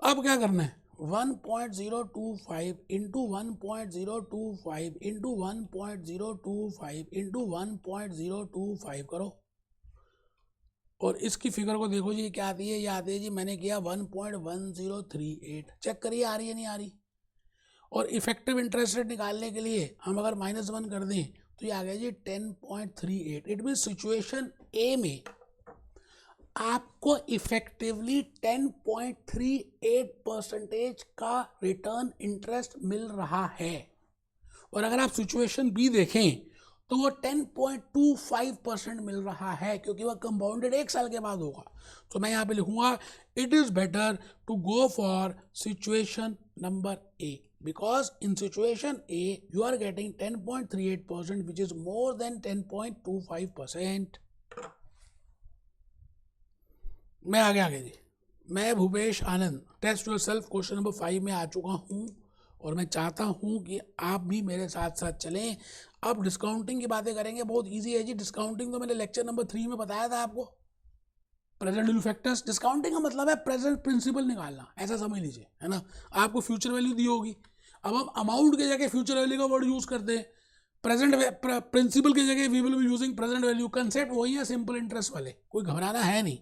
अब क्या करना है, 1.025 इंटू 1.025 इंटू 1.025 इंटू 1.025 करो, और इसकी फिगर को देखो जी, क्या आती है, ये आती है जी, मैंने किया 1.1038। चेक करिए आ रही है नहीं आ रही। और इफेक्टिव इंटरेस्ट रेट निकालने के लिए हम अगर -1 कर दें तो ये आ गया जी 10.38। इट मीन सिचुएशन ए में आपको इफेक्टिवली 10.38% का रिटर्न इंटरेस्ट मिल रहा है। और अगर आप सिचुएशन बी देखें तो वो 10.25% मिल रहा है, क्योंकि वह कंपाउंडेड 1 साल के बाद होगा। तो मैं यहाँ पे लिखूंगा, it is better to go for situation number A, because in situation A you are getting 10.38%, which is more than 10.25%. मैं आगे जी, मैं Bhupesh Anand test yourself question number 5 में आ चुका हूँ, और मैं चाहता हूँ कि आप भी मेरे साथ साथ चलें। अब डिस्काउंटिंग की बातें करेंगे, बहुत इजी है जी। डिस्काउंटिंग तो मैंने लेक्चर नंबर 3 में बताया था आपको, प्रेजेंट वैल्यू फैक्टर्स, डिस्काउंटिंग का मतलब है प्रेजेंट प्रिंसिपल निकालना, ऐसा समझ लीजिए, है ना। आपको फ्यूचर वैल्यू दी होगी, अब हम अमाउंट के जगह फ्यूचर वैल्यू का वर्ड यूज करते हैं, प्रेजेंट प्रिंसिपल की जगह we will be using present value. Concept वही है, सिंपल इंटरेस्ट वाले, कोई घबराना है नहीं,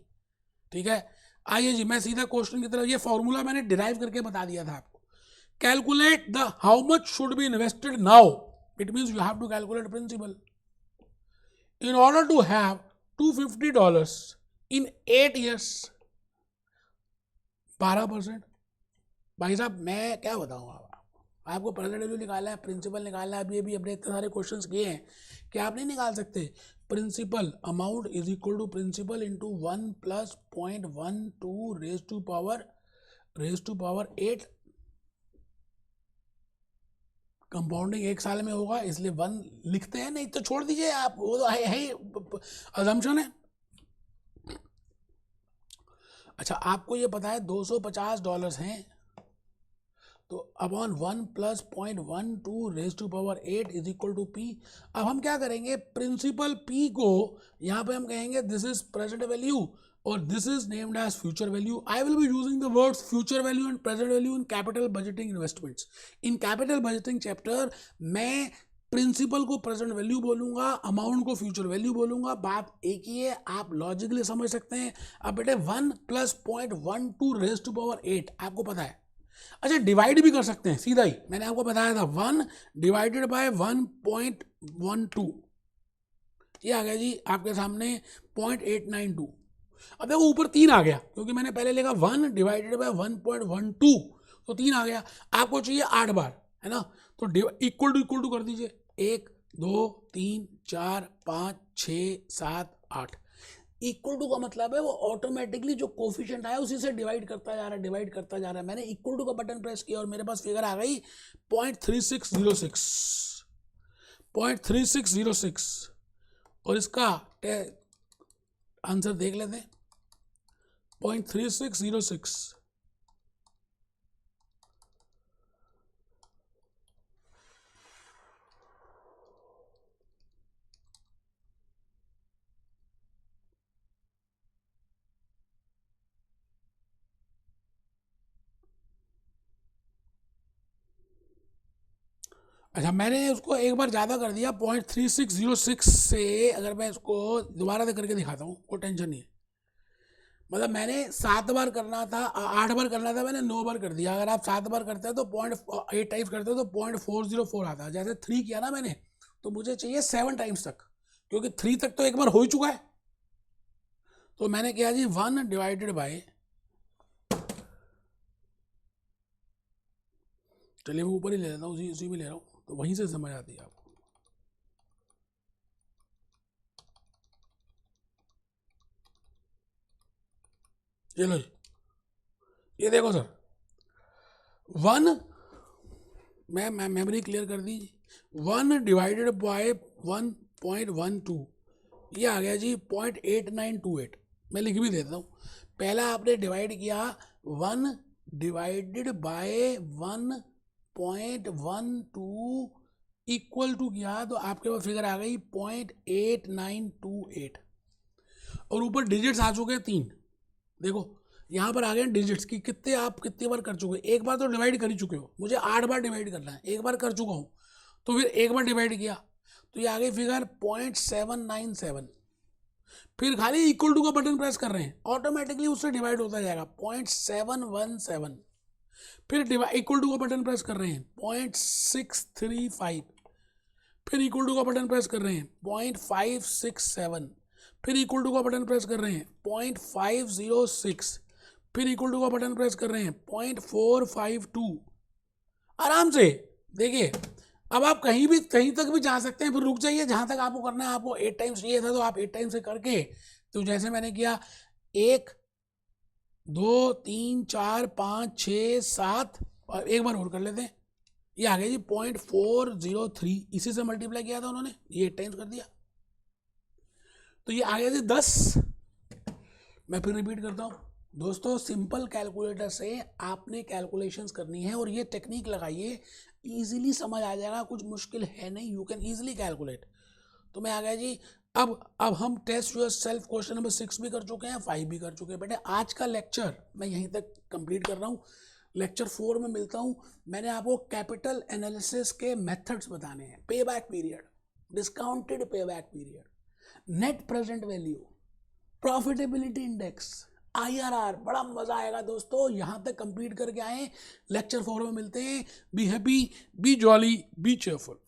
ठीक है। आइए जी, मैं सीधा क्वेश्चन की तरफ, ये फॉर्मूला मैंने डिराइव करके बता दिया था आपको। Calculate the how much should be invested now, it means you have to calculate principal. In order to have $250 in 8 years, 12%। भाई साहब मैं क्या बताऊँ, आपको प्रेजेंट वैल्यू निकालना है, प्रिंसिपल निकालना है, अभी अपने इतने सारे क्वेश्चंस किए हैं कि आप नहीं निकाल सकते। Principal amount is equal to principal into 1 + 0.12 raise to power 8। Compounding 1 साल में होगा, इसलिए 1 लिखते हैं, नहीं तो छोड़ दीजिए आप, वो तो है अजम्पशन है। अच्छा, आपको ये पता है $250 हैं, तो upon 1 + 0.12 raise to power 8 is equal to P। अब हम क्या करेंगे, प्रिंसिपल P को यहाँ पे हम कहेंगे दिस इज प्रेजेंट वैल्यू और this is named as future value. I will be using the words future value and present value in capital budgeting investments. In capital budgeting chapter मैं principal को present value बोलूंगा, amount को future value बोलूंगा, बात एक ही है, आप logically समझ सकते हैं। अब बेटे 1 + 0.12 रेज टू पावर 8 आपको पता है। अच्छा, डिवाइड भी कर सकते हैं सीधा ही, मैंने आपको बताया था 1 डिवाइडेड बाय 1.12, ये आ गया जी आपके सामने 0.892। अब देखो ऊपर 3 आ गया, क्योंकि मैंने पहले लिखा 1 डिवाइडेड बाय 1.12, तो 3 आ गया। आपको चाहिए 8 बार, है ना, तो इक्वल टू कर दीजिए, 1 2 3 4 5 6 7 8। इक्वल टू का मतलब है वो ऑटोमेटिकली जो कोफिशिएंट आया उसी से डिवाइड करता जा रहा है। मैंने इक्वल टू का बटन प्रेस किया और मेरे पास फिगर आ गई 0.3606 और इसका आंसर देख लेते हैं, 0.3606। अच्छा, मैंने उसको एक बार ज़्यादा कर दिया, 0.3606 से अगर मैं इसको दोबारा से करके दिखाता हूँ, कोई टेंशन नहीं है। मतलब मैंने 7 बार करना था, 8 बार करना था, मैंने 9 बार कर दिया। अगर आप 7 बार करते हैं तो 0.8 टाइम्स करते हो तो 0.404 आता है। जैसे 3 किया ना मैंने, तो मुझे चाहिए 7 टाइम्स तक, क्योंकि 3 तक तो एक बार हो ही चुका है। तो मैंने किया जी 1 डिवाइडेड बाय, चलिए मैं ऊपर ही ले लेता हूँ, उसी में ले रहा हूँ, तो वहीं से समझ आती है आपको। चलो जी, ये देखो सर, 1, मैं मेमोरी क्लियर कर दी, 1 डिवाइडेड बाय 1.12, ये आ गया जी 0.8928। मैं लिख भी देता हूँ, पहला आपने डिवाइड किया 1 डिवाइडेड बाय 1.12 इक्वल टू किया, तो आपके पास फिगर आ गई 0.8928 और ऊपर डिजिट्स आ चुके हैं 3। देखो यहाँ पर आ गए डिजिट्स की, कितने आप कितनी बार कर चुके, एक बार तो डिवाइड कर ही चुके हो, मुझे 8 बार डिवाइड करना है, एक बार कर चुका हूँ, तो फिर एक बार डिवाइड किया तो ये आ गई फिगर 0.797। फिर खाली इक्वल टू का बटन प्रेस कर रहे हैं, ऑटोमेटिकली उससे डिवाइड होता जाएगा 0.717। फिर इक्वल टू का बटन प्रेस कर रहे हैं 0.635। फिर इक्वल टू का बटन प्रेस कर रहे हैं 0.567। फिर इक्वल टू का बटन प्रेस कर रहे हैं 0.506। फिर इक्वल टू का बटन प्रेस कर रहे हैं 0.452। आराम से देखिए, अब आप कहीं तक भी जा सकते हैं, फिर रुक जाइए जहां तक आपको करना है। आपको 8 टाइम्स चाहिए था तो आप 8 टाइम्स से करके, तो जैसे मैंने किया 1 2 3 4 5 6 7 और एक बार और कर लेते हैं, ये आ गया जी 0.403, इसी से मल्टीप्लाई किया था उन्होंने, ये 8 टाइम्स कर दिया, तो ये आ गया जी 10। मैं फिर रिपीट करता हूँ दोस्तों, सिंपल कैलकुलेटर से आपने कैलकुलेशंस करनी है और ये टेक्निक लगाइए, इजीली समझ आ जाएगा, कुछ मुश्किल है नहीं, यू कैन इजीली कैलकुलेट। तो मैं आ गया जी अब हम test yourself question number 6 भी कर चुके हैं, 5 भी कर चुके हैं। बेटे आज का लेक्चर मैं यहीं तक कंप्लीट कर रहा हूँ। लेक्चर 4 में मिलता हूँ। मैंने आपको कैपिटल एनालिसिस के मेथड्स बताने हैं। पे back period, discounted pay back period, net present value, profitability index, IRR। बड़ा मजा आएगा दोस्तों, यहाँ तक कंप्लीट करके आए। लेक्चर 4 में मिलते हैं। Be happy, B jolly, B cheerful.